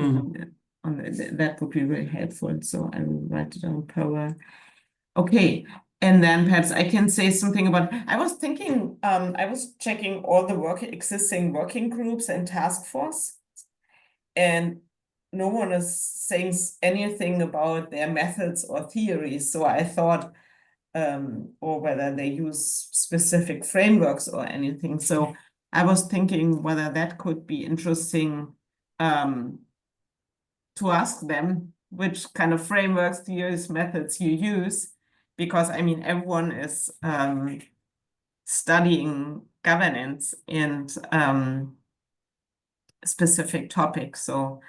would be very helpful. So I will write it down, power. Okay, and then perhaps I can say something about, I was thinking, I was checking all the existing working groups and task force, and no one is saying anything about their methods or theories. So I thought, or whether they use specific frameworks or anything. So I was thinking whether that could be interesting to ask them which kind of frameworks, theories, methods you use, because I mean, everyone is studying governance, and specific topic. So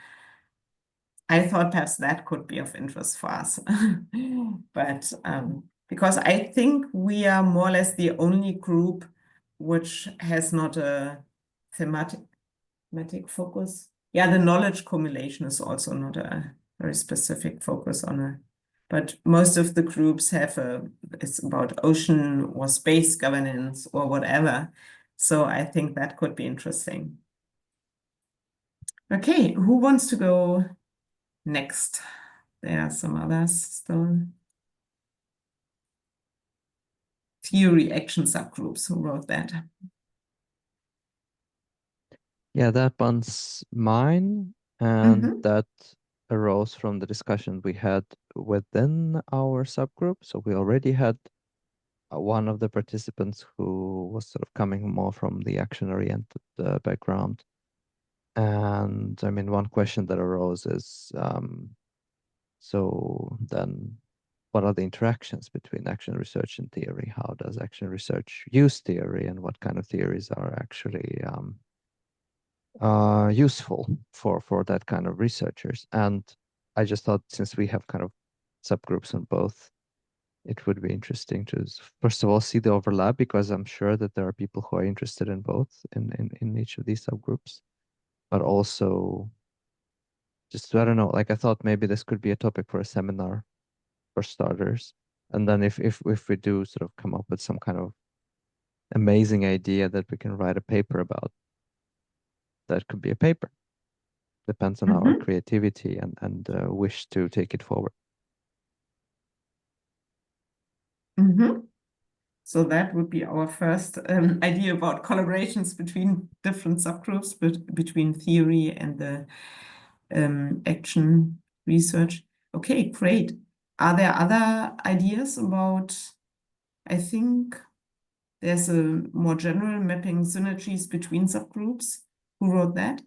I thought perhaps that could be of interest for us. But because I think we are more or less the only group which has not a thematic focus. Yeah, the knowledge accumulation is also not a very specific focus on a, but most of the groups have it's about ocean or space governance or whatever. So I think that could be interesting. Okay, who wants to go next? There are some others still. Theory action subgroups, who wrote that? Yeah, that one's mine, and that arose from the discussion we had within our subgroup. So we already had one of the participants who was sort of coming more from the action-oriented background. And I mean, one question that arose is, so then what are the interactions between action research and theory? How does action research use theory, and what kind of theories are actually useful for that kind of researchers? And I just thought, since we have kind of subgroups on both, it would be interesting to first of all see the overlap, because I'm sure that there are people who are interested in both in each of these subgroups, but also just, I don't know, like I thought maybe this could be a topic for a seminar for starters. And then if we do sort of come up with some kind of amazing idea that we can write a paper about, that could be a paper. Depends on our creativity and wish to take it forward. So that would be our first idea about collaborations between different subgroups, but between theory and the action research. Okay, great. Are there other ideas about, I think there's a more general mapping synergies between subgroups. Who wrote that?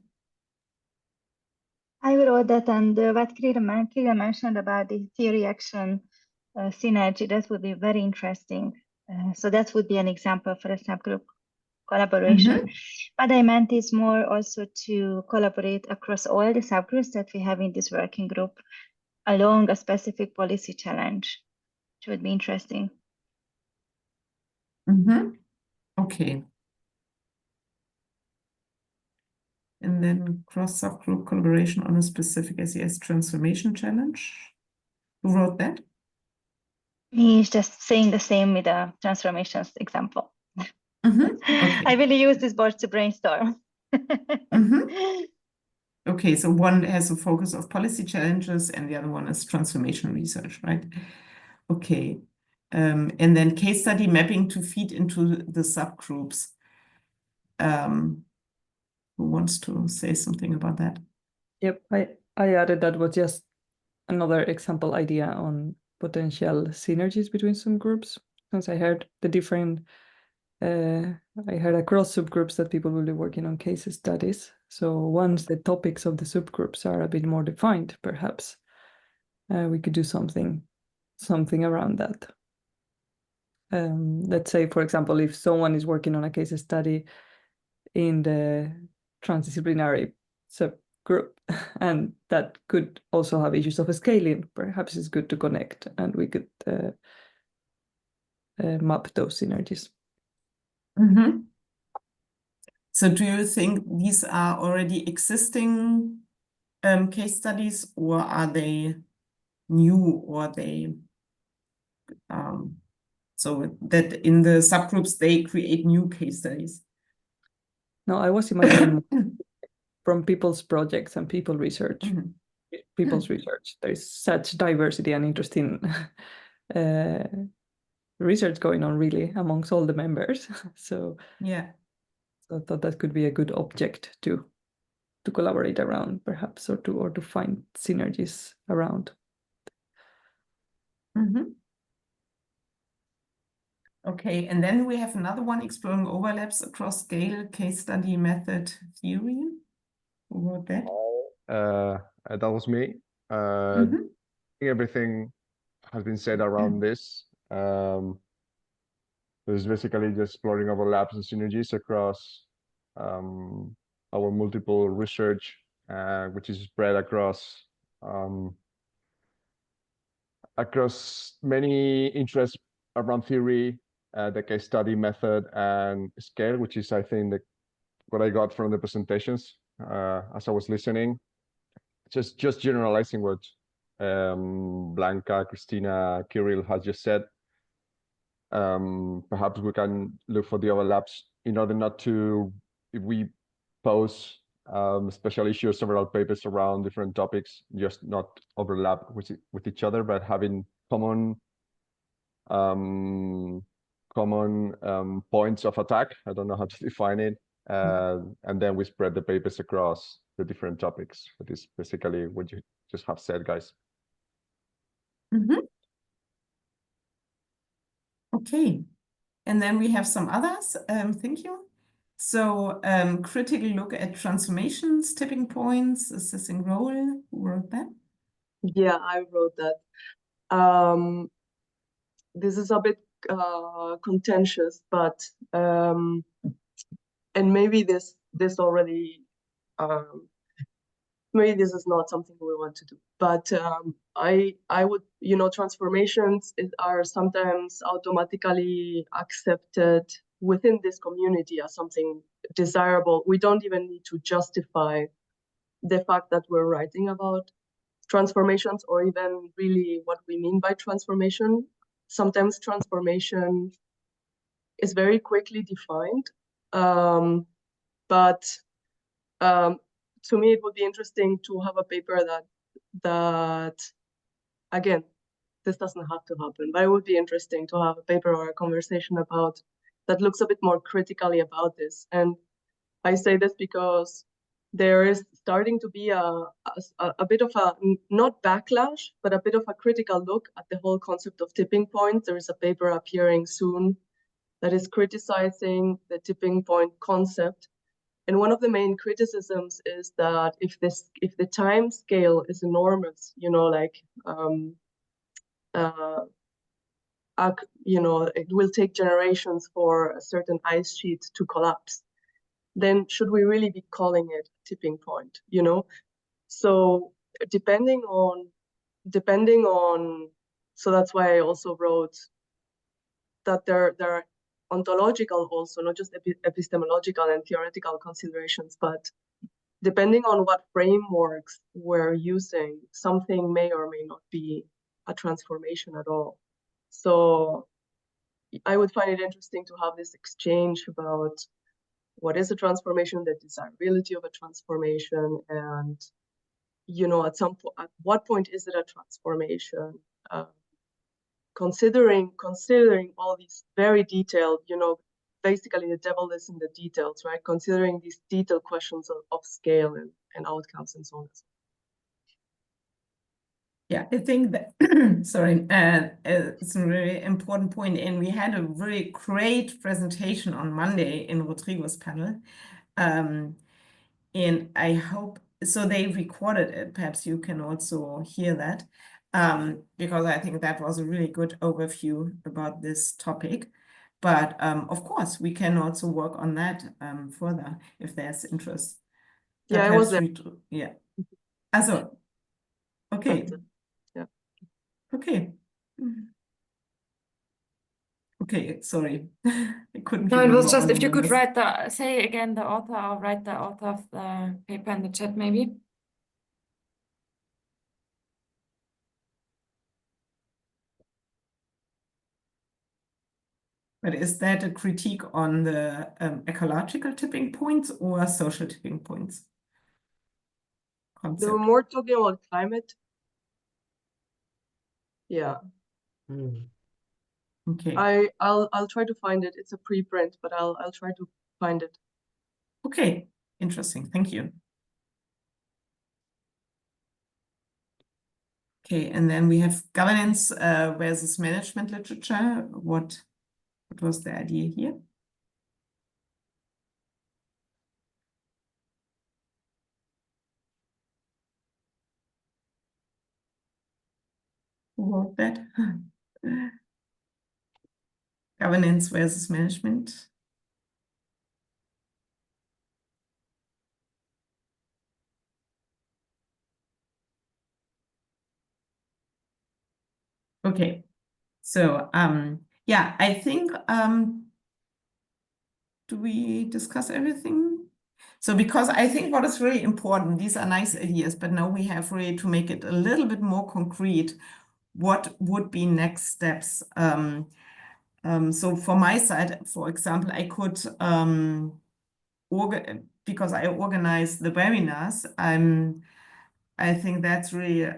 I wrote that, and what Kira mentioned about the theory action synergy, that would be very interesting. So that would be an example for a subgroup collaboration. What I meant is more also to collaborate across all the subgroups that we have in this working group along a specific policy challenge, which would be interesting. Okay. And then cross-subgroup collaboration on a specific SES transformation challenge. Who wrote that? Me is just saying the same with the transformations example. Okay. I really use this board to brainstorm. Okay, so one has a focus of policy challenges and the other one is transformation research, right? Okay. And then case study mapping to feed into the subgroups. Who wants to say something about that? Yep, I added that was just another example idea on potential synergies between some groups, since I heard the different, I heard across subgroups that people will be working on case studies. So once the topics of the subgroups are a bit more defined, perhaps we could do something around that. Let's say, for example, if someone is working on a case study in the transdisciplinary subgroup, and that could also have issues of scaling, perhaps it's good to connect, and we could map those synergies. So do you think these are already existing case studies, or are they new, or they so that in the subgroups they create new case studies? No, I was imagining from people's projects and people's research. There is such diversity and interesting research going on really amongst all the members. So yeah, so I thought that could be a good object to collaborate around, perhaps, or to find synergies around. Okay, and then we have another one, exploring overlaps across scale, case study, method, theory. Who wrote that? That was me. Everything has been said around this. There's basically just exploring overlaps and synergies across our multiple research, which is spread across many interests around theory, the case study method, and scale, which is, I think, what I got from the presentations as I was listening. Just generalizing what Blanca, Christina, Kirill has just said. Perhaps we can look for the overlaps in order not to, if we pose special issues, several papers around different topics, just not overlap with each other, but having common points of attack. I don't know how to define it. And then we spread the papers across the different topics. That is basically what you just have said, guys. Okay, and then we have some others. Thank you. So, critical look at transformations, tipping points, assessing role. Who wrote that? Yeah, I wrote that. This is a bit contentious, but and maybe this already maybe this is not something we want to do, but I would, transformations are sometimes automatically accepted within this community as something desirable. We don't even need to justify the fact that we're writing about transformations or even really what we mean by transformation. Sometimes transformation is very quickly defined, but to me, it would be interesting to have a paper that again, this doesn't have to happen, but it would be interesting to have a paper or a conversation about that looks a bit more critically about this. And I say this because there is starting to be a bit of a, not backlash, but a bit of a critical look at the whole concept of tipping points. There is a paper appearing soon that is criticizing the tipping point concept. And one of the main criticisms is that if the time scale is enormous, it will take generations for a certain ice sheet to collapse, then should we really be calling it tipping point? So depending on, so that's why I also wrote that there are ontological also, not just epistemological and theoretical considerations, but depending on what frameworks we're using, something may or may not be a transformation at all. So I would find it interesting to have this exchange about what is a transformation, the desirability of a transformation, and at what point is it a transformation? Considering all these very detailed, basically the devil is in the details, right? Considering these detailed questions of scale and outcomes and so on. Yeah, I think that, sorry, it's a really important point. And we had a very great presentation on Monday in Rodrigo's panel. And I hope, so they recorded it, perhaps you can also hear that, because I think that was a really good overview about this topic. But of course, we can also work on that further if there's interest. Yeah, I was there. Yeah. Also, okay. Yeah. Okay. Okay, sorry. I couldn't No, give it you was more just on if you could numbers. say again the author or write the author of the paper in the chat, maybe. But is that a critique on the ecological tipping points or social tipping points concept? They were more talking about climate. Yeah. Okay. I'll try to find it. It's a preprint, but I'll try to find it. Okay. Interesting. Thank you. Okay, and then we have governance versus management literature. What was the idea here? Who wrote that? Governance versus management. Okay, so yeah, I think do we discuss everything? So because I think what is really important, these are nice ideas, but now we have really to make it a little bit more concrete. What would be next steps? So for my side, for example, I could because I organize the webinars, I think that's really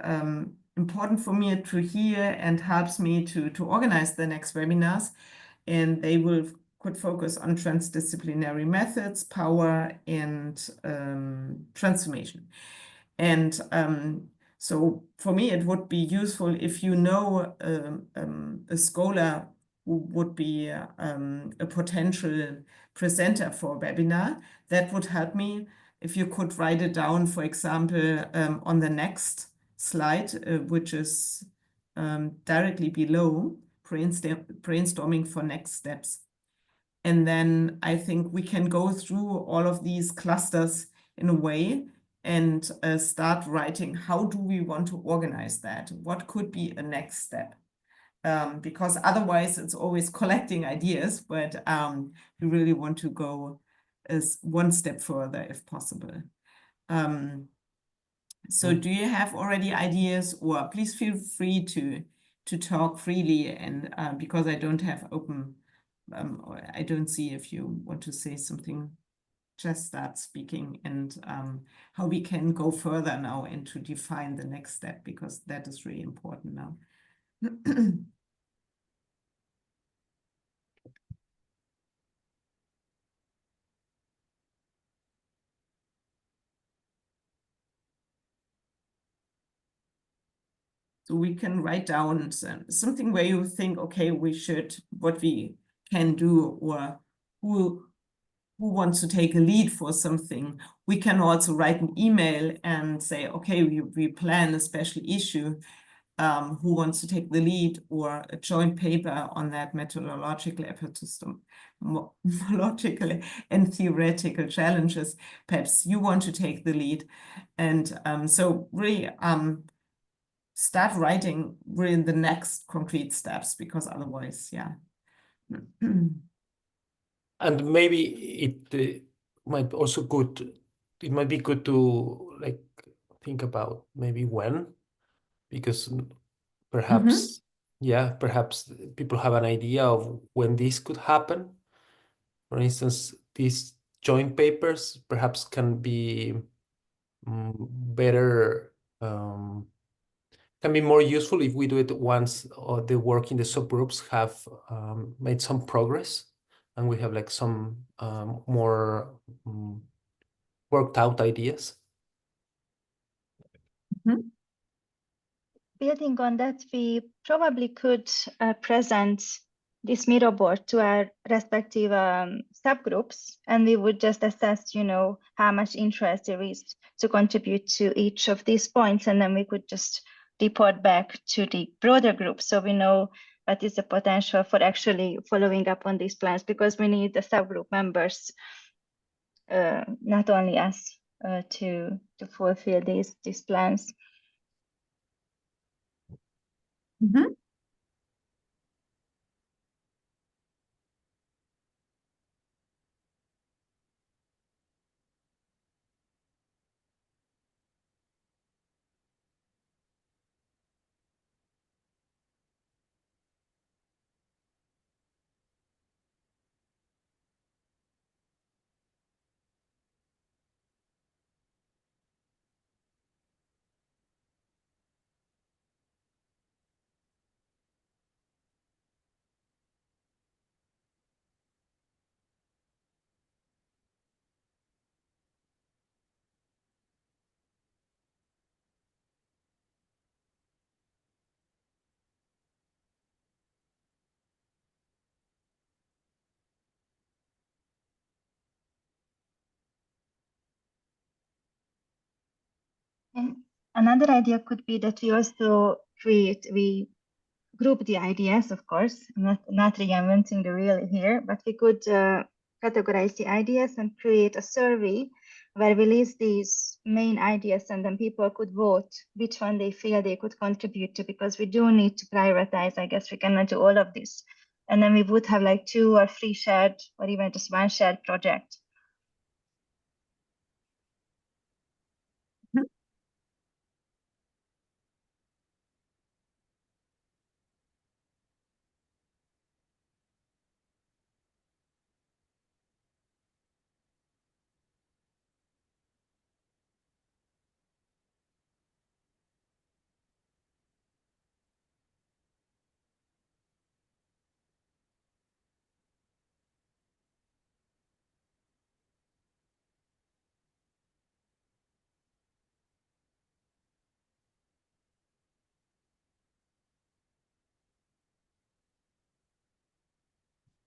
important for me to hear and helps me to organize the next webinars. And they could focus on transdisciplinary methods, power, and transformation. And so for me, it would be useful if you know a scholar who would be a potential presenter for a webinar. That would help me if you could write it down, for example, on the next slide, which is directly below, brainstorming for next steps. And then I think we can go through all of these clusters in a way and start writing, how do we want to organize that? What could be a next step? Because otherwise it's always collecting ideas, but we really want to go as one step further if possible. So do you have already ideas, or please feel free to talk freely, and because I don't have open, or I don't see if you want to say something, just start speaking, and how we can go further now and to define the next step, because that is really important now. So we can write down something where you think, okay, what we can do, or who wants to take a lead for something. We can also write an email and say, okay, we plan a special issue. Who wants to take the lead, or a joint paper on that methodological and theoretical challenges. Perhaps you want to take the lead. And so really start writing really the next concrete steps, because otherwise, yeah. And maybe it might be good to like think about maybe when, because perhaps perhaps people have an idea of when this could happen. For instance, these joint papers perhaps can be better, can be more useful if we do it once the work in the subgroups have made some progress, and we have like some more worked out ideas. Building on that, we probably could present this Miro board to our respective subgroups, and we would just assess, how much interest there is to contribute to each of these points, and then we could just report back to the broader group, so we know what is the potential for actually following up on these plans, because we need the subgroup members, not only us, to fulfill these plans. And another idea could be that we also we group the ideas, of course, not reinventing the wheel here, but we could categorize the ideas and create a survey where we list these main ideas and then people could vote which one they feel they could contribute to, because we do need to prioritize. I guess we cannot do all of this. And then we would have like 2 or 3 shared, or even just 1 shared project.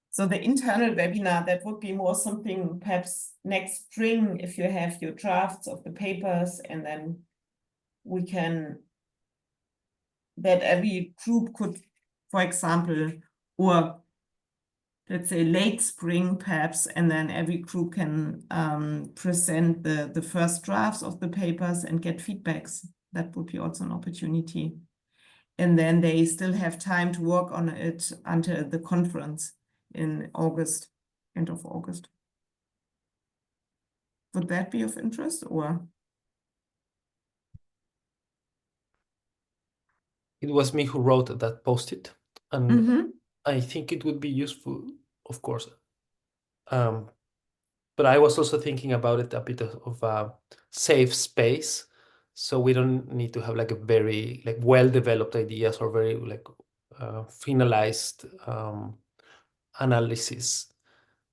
So the internal webinar, that would be more something perhaps next spring, if you have your drafts of the papers, and then we can, that every group could, for example, or let's say late spring perhaps, and then every group can present the first drafts of the papers and get feedbacks. That would be also an opportunity. And then they still have time to work on it until the conference in August, end of August. Would that be of interest, or? It was me who wrote that post-it, and I think it would be useful, of course. But I was also thinking about it a bit of a safe space, so we don't need to have like a very like well-developed ideas or very like finalized analysis.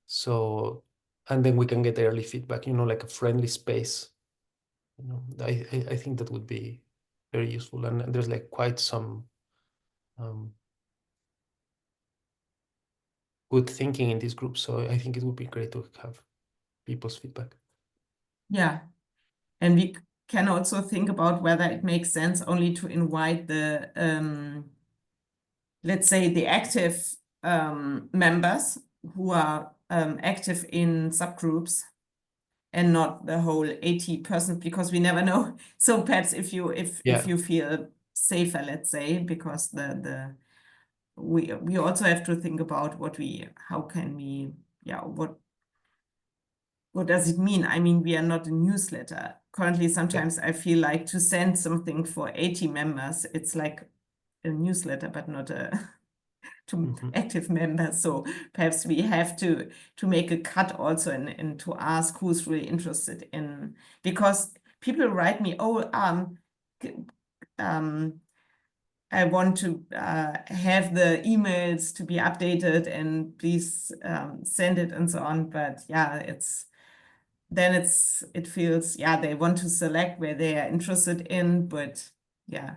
So, and then we can get early feedback, like a friendly space. I think that would be very useful, and there's like quite some good thinking in this group. So I think it would be great to have people's feedback. Yeah, and we can also think about whether it makes sense only to invite the, let's say, the active members who are active in subgroups, and not the whole 80%, because we never know. So perhaps if you feel safer, let's say, because we also have to think about what does it mean? I mean, we are not a newsletter. Currently, sometimes I feel like to send something for 80 members, it's like a newsletter, but not a to active members. So perhaps we have to make a cut also and to ask who's really interested in, because people write me, I want to have the emails to be updated and please send it and so on. But yeah, it feels, they want to select where they are interested in, but yeah,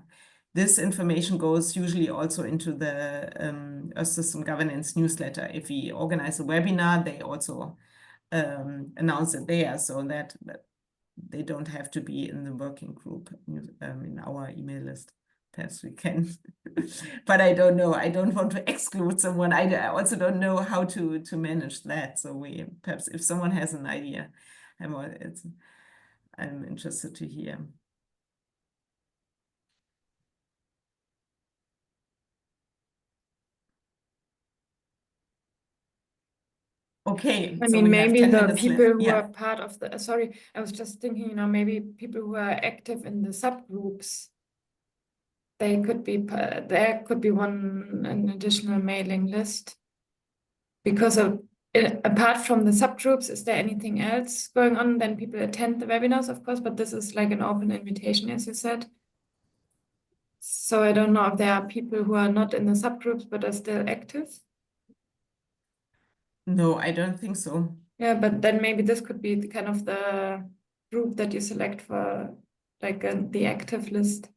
this information goes usually also into the Earth System Governance newsletter. If we organize a webinar, they also announce it there, so that they don't have to be in the working group in our email list. Perhaps we can, but I don't know. I don't want to exclude someone. I also don't know how to manage that. So perhaps if someone has an idea, I'm interested to hear. Okay. I mean, maybe the people who are part of the, sorry, I was just thinking, maybe people who are active in the subgroups, there could be an additional mailing list. Because apart from the subgroups, is there anything else going on? Then people attend the webinars, of course, but this is like an open invitation, as you said. So I don't know if there are people who are not in the subgroups but are still active. No, I don't think so. Yeah, but then maybe this could be the kind of the group that you select for like the active list.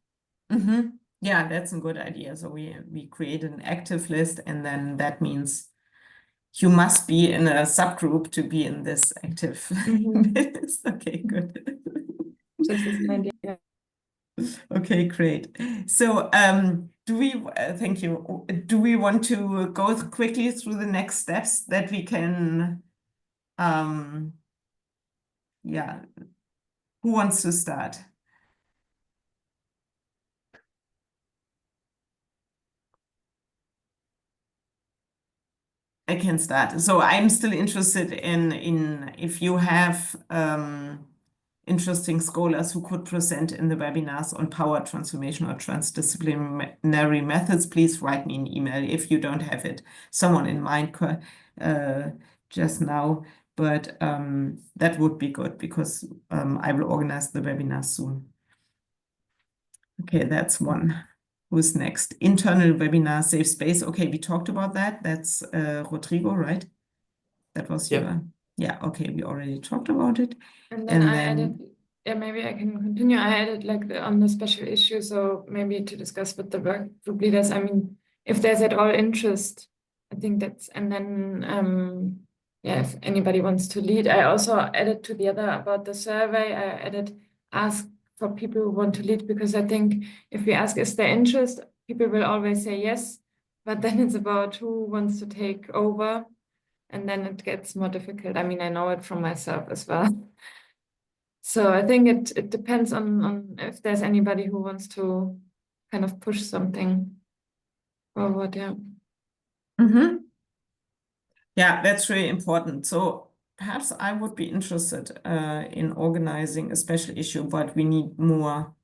Yeah, that's a good idea. So we create an active list, and then that means you must be in a subgroup to be in this active list. Okay, good. Just as an idea. Okay, great. So thank you. Do we want to go quickly through the next steps that we can yeah, who wants to start? I can start. So I'm still interested in if you have interesting scholars who could present in the webinars on power transformation or transdisciplinary methods, please write me an email if you don't have it. Someone in mind just now, but that would be good because I will organize the webinar soon. Okay, that's one. Who's next? Internal webinar, safe space. Okay, we talked about that. That's Rodrigo, right? That was your, yeah, okay, we already talked about it. And then I added, yeah, maybe I can continue. I added like on the special issue, so maybe to discuss with the work group leaders. I mean, if there's at all interest, I think that's, and then, yeah, if anybody wants to lead. I also added to the other about the survey, I added ask for people who want to lead, because I think if we ask, is there interest, people will always say yes, but then it's about who wants to take over. And then it gets more difficult. I mean, I know it from myself as well. So I think it depends on if there's anybody who wants to kind of push something forward, yeah. Mm-hmm. Yeah, that's really important. So perhaps I would be interested in organizing a special issue, but we need more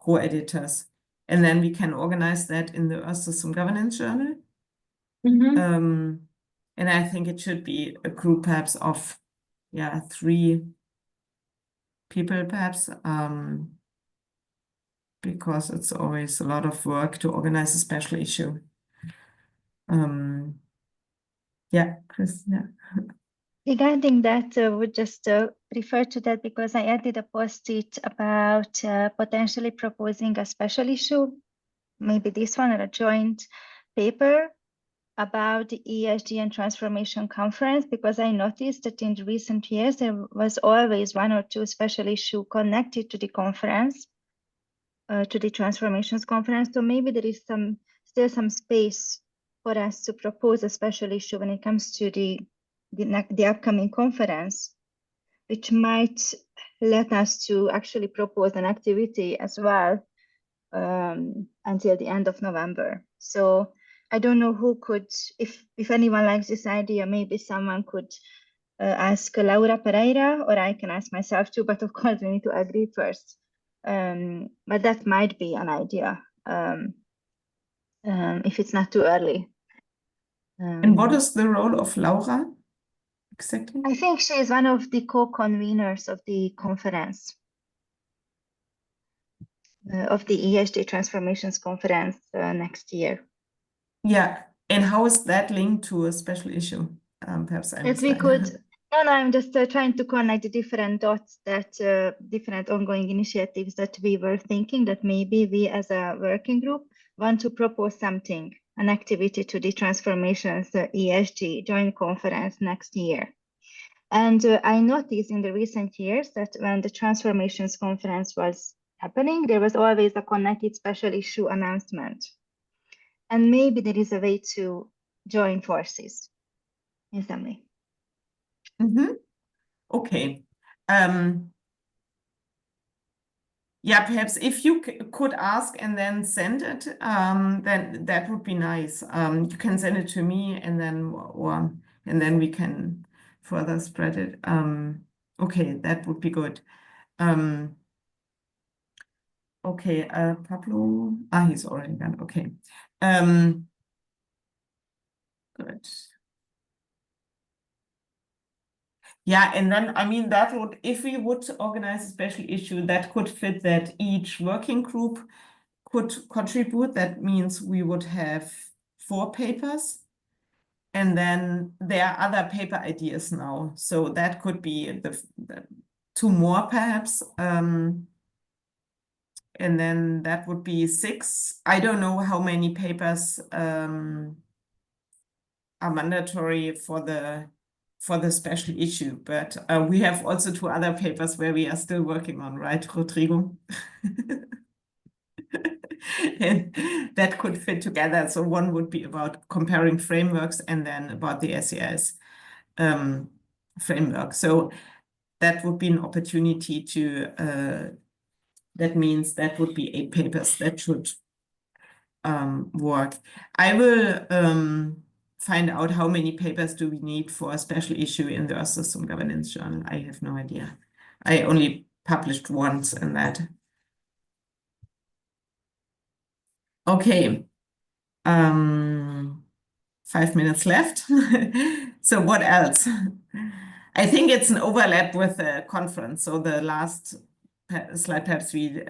co-editors. And then we can organize that in the Earth System Governance Journal. Mm-hmm. And I think it should be a group perhaps of, yeah, 3 people perhaps, because it's always a lot of work to organize a special issue. Yeah, Chris, yeah. Regarding that, would just refer to that because I added a post-it about potentially proposing a special issue, maybe this one or a joint paper about the ESG and Transformation Conference, because I noticed that in recent years, there was always 1 or 2 special issues connected to the conference, to the Transformations Conference. So maybe there is still some space for us to propose a special issue when it comes to the upcoming conference, which might let us to actually propose an activity as well until the end of November. So I don't know who could, if anyone likes this idea, maybe someone could ask Laura Pereira, or I can ask myself too, but of course we need to agree first. But that might be an idea if it's not too early. And what is the role of Laura exactly? I think she is one of the co-conveners of the conference, of the ESG Transformations Conference next year. Yeah, and how is that linked to a special issue? Perhaps I That we could, no, I'm just trying to connect the different dots that different ongoing initiatives that we were thinking that maybe we as a working group want to propose something, an activity to the Transformations ESG joint conference next year. And I noticed in the recent years that when the Transformations Conference was happening, there was always a connected special issue announcement. And maybe there is a way to join forces in some way. Mm-hmm. Okay. Yeah, perhaps if you could ask and then send it, then that would be nice. You can send it to me and then we can further spread it. Okay, that would be good. Okay, Pablo. He's already done. Okay. Good. Yeah, and then I mean that would, if we would organize a special issue, that could fit that each working group could contribute. That means we would have 4 papers, and then there are other paper ideas now. So that could be the 2 more perhaps. And then that would be 6. I don't know how many papers are mandatory for the special issue, but we have also 2 other papers where we are still working on, right, Rodrigo? And that could fit together. So one would be about comparing frameworks and then about the SES framework. So that would be an opportunity to, that means that would be 8 papers that should work. I will find out how many papers do we need for a special issue in the Earth System Governance Journal. I have no idea. I only published once in that. Okay. 5 minutes left. So what else? I think it's an overlap with the conference. So the last slide, perhaps we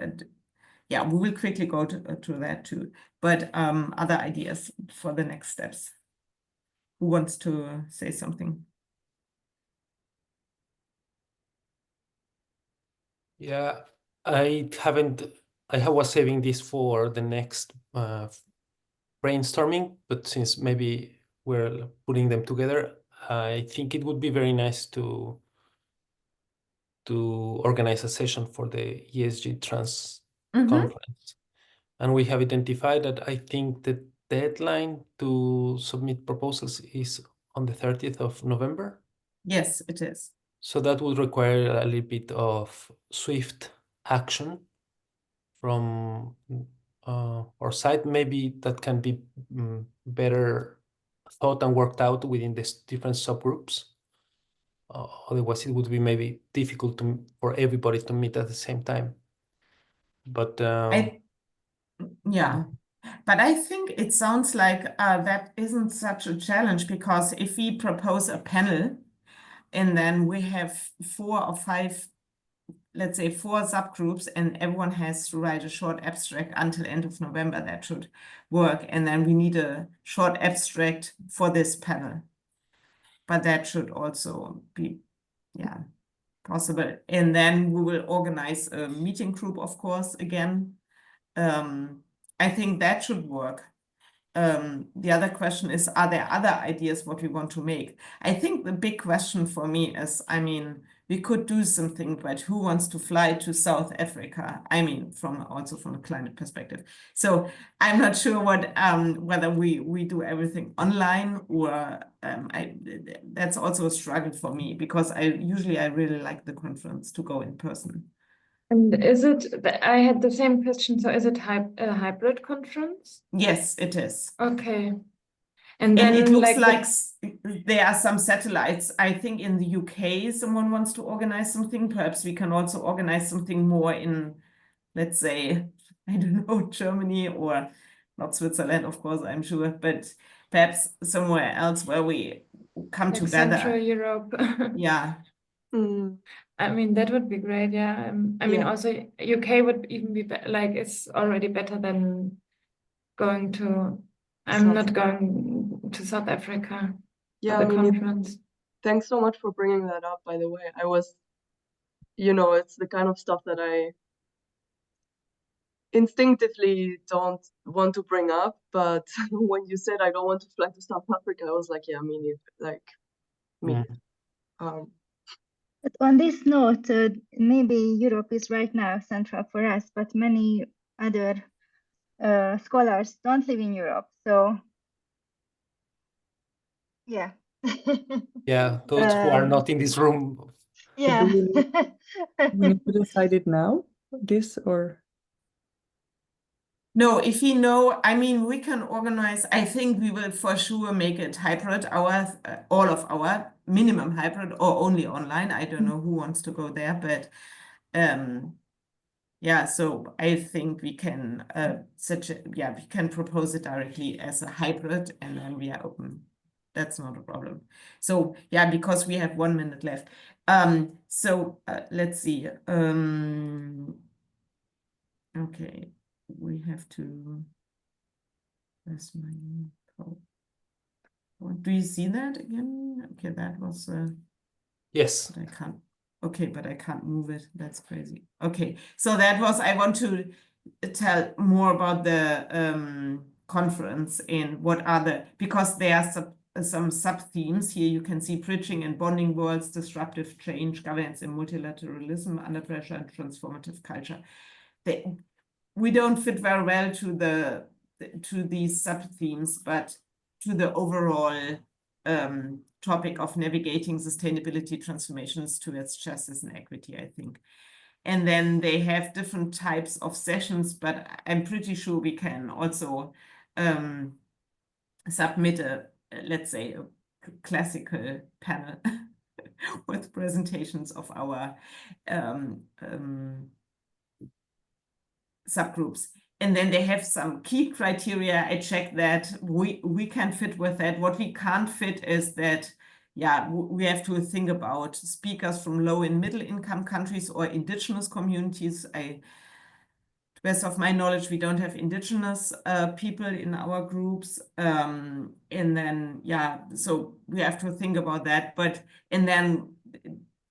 will quickly go to that too. But other ideas for the next steps. Who wants to say something? Yeah, I was saving this for the next brainstorming, but since maybe we're putting them together, I think it would be very nice to organize a session for the ESG Trans conference. And we have identified that I think the deadline to submit proposals is on the 30th of November. Yes, it is. So that would require a little bit of swift action from our side. Maybe that can be better thought and worked out within the different subgroups. Otherwise, it would be maybe difficult for everybody to meet at the same time. But yeah, but I think it sounds like that isn't such a challenge, because if we propose a panel and then we have 4 or 5, let's say 4 subgroups, and everyone has to write a short abstract until end of November, that should work. And then we need a short abstract for this panel. But that should also be, possible. And then we will organize a meeting group, of course, again. I think that should work. The other question is, are there other ideas what we want to make? I think the big question for me is, I mean, we could do something, but who wants to fly to South Africa? I mean, also from a climate perspective. So I'm not sure what whether we do everything online, or that's also a struggle for me, because I really like the conference to go in person. And is it, I had the same question, so is it a hybrid conference? Yes, it is. Okay. And then it looks like there are some satellites. I think in the UK, someone wants to organize something. Perhaps we can also organize something more in, let's say, I don't know, Germany, or not Switzerland, of course, I'm sure, but perhaps somewhere else where we come like together. Central Europe. Yeah. I mean, that would be great. Yeah. I mean, also UK would even be like, it's already better than going to, I'm not going to South Africa for the conference. Thanks so much for bringing that up, by the way. I was, it's the kind of stuff that I instinctively don't want to bring up, but when you said I don't want to fly to South Africa, I was like, yeah, me neither. Like, me. But on this note, maybe Europe is right now central for us, but many other scholars don't live in Europe. So, yeah. Yeah, those who are not in this room. Yeah. We need to decide it now, this, or? No, if you know, I mean, we can organize. I think we will for sure make it hybrid, all of our minimum hybrid, or only online. I don't know who wants to go there, but yeah, so I think we can we can propose it directly as a hybrid, and then we are open. That's not a problem. So yeah, because we have 1 minute left. So let's see. Okay, we have to. Where's my do you see that again? Okay, that was yes. But I can't. Okay, but I can't move it. That's crazy. Okay, so that was, I want to tell more about the conference and what are because there are some sub-themes here. You can see bridging and bonding worlds, disruptive change, governance and multilateralism, under pressure, and transformative culture. We don't fit very well to these sub-themes, but to the overall topic of navigating sustainability transformations towards justice and equity, I think. And then they have different types of sessions, but I'm pretty sure we can also submit let's say, a classical panel with presentations of our subgroups. And then they have some key criteria. I checked that we can fit with that. What we can't fit is that, yeah, we have to think about speakers from low and middle income countries or indigenous communities. To the best of my knowledge, we don't have indigenous people in our groups. And then, yeah, so we have to think about that. And then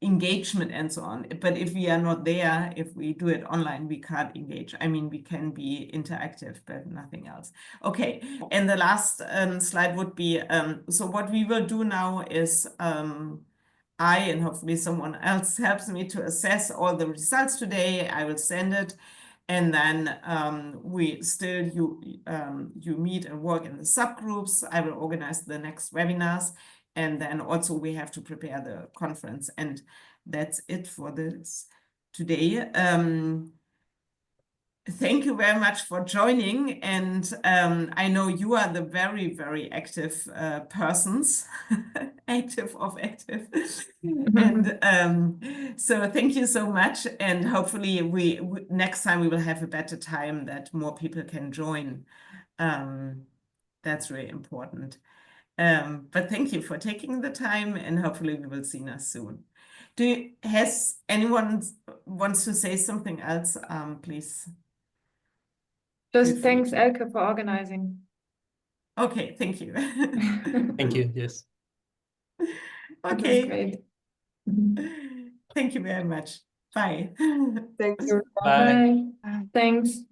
engagement and so on. But if we are not there, if we do it online, we can't engage. I mean, we can be interactive, but nothing else. Okay, and the last slide would be, so what we will do now is I, and hopefully someone else helps me to assess all the results today. I will send it. And then you meet and work in the subgroups. I will organize the next webinars. And then also we have to prepare the conference. And that's it for this today. Thank you very much for joining. And I know you are the very, very active persons, active. And so thank you so much. And hopefully next time we will have a better time that more people can join. That's really important. But thank you for taking the time, and hopefully we will see us soon. Has anyone wants to say something else? Please. Just thanks, Elke, for organizing. Okay, thank you. Thank you. Yes. Okay. Great. Thank you very much. Bye. Thank you. Bye. Bye. Thanks.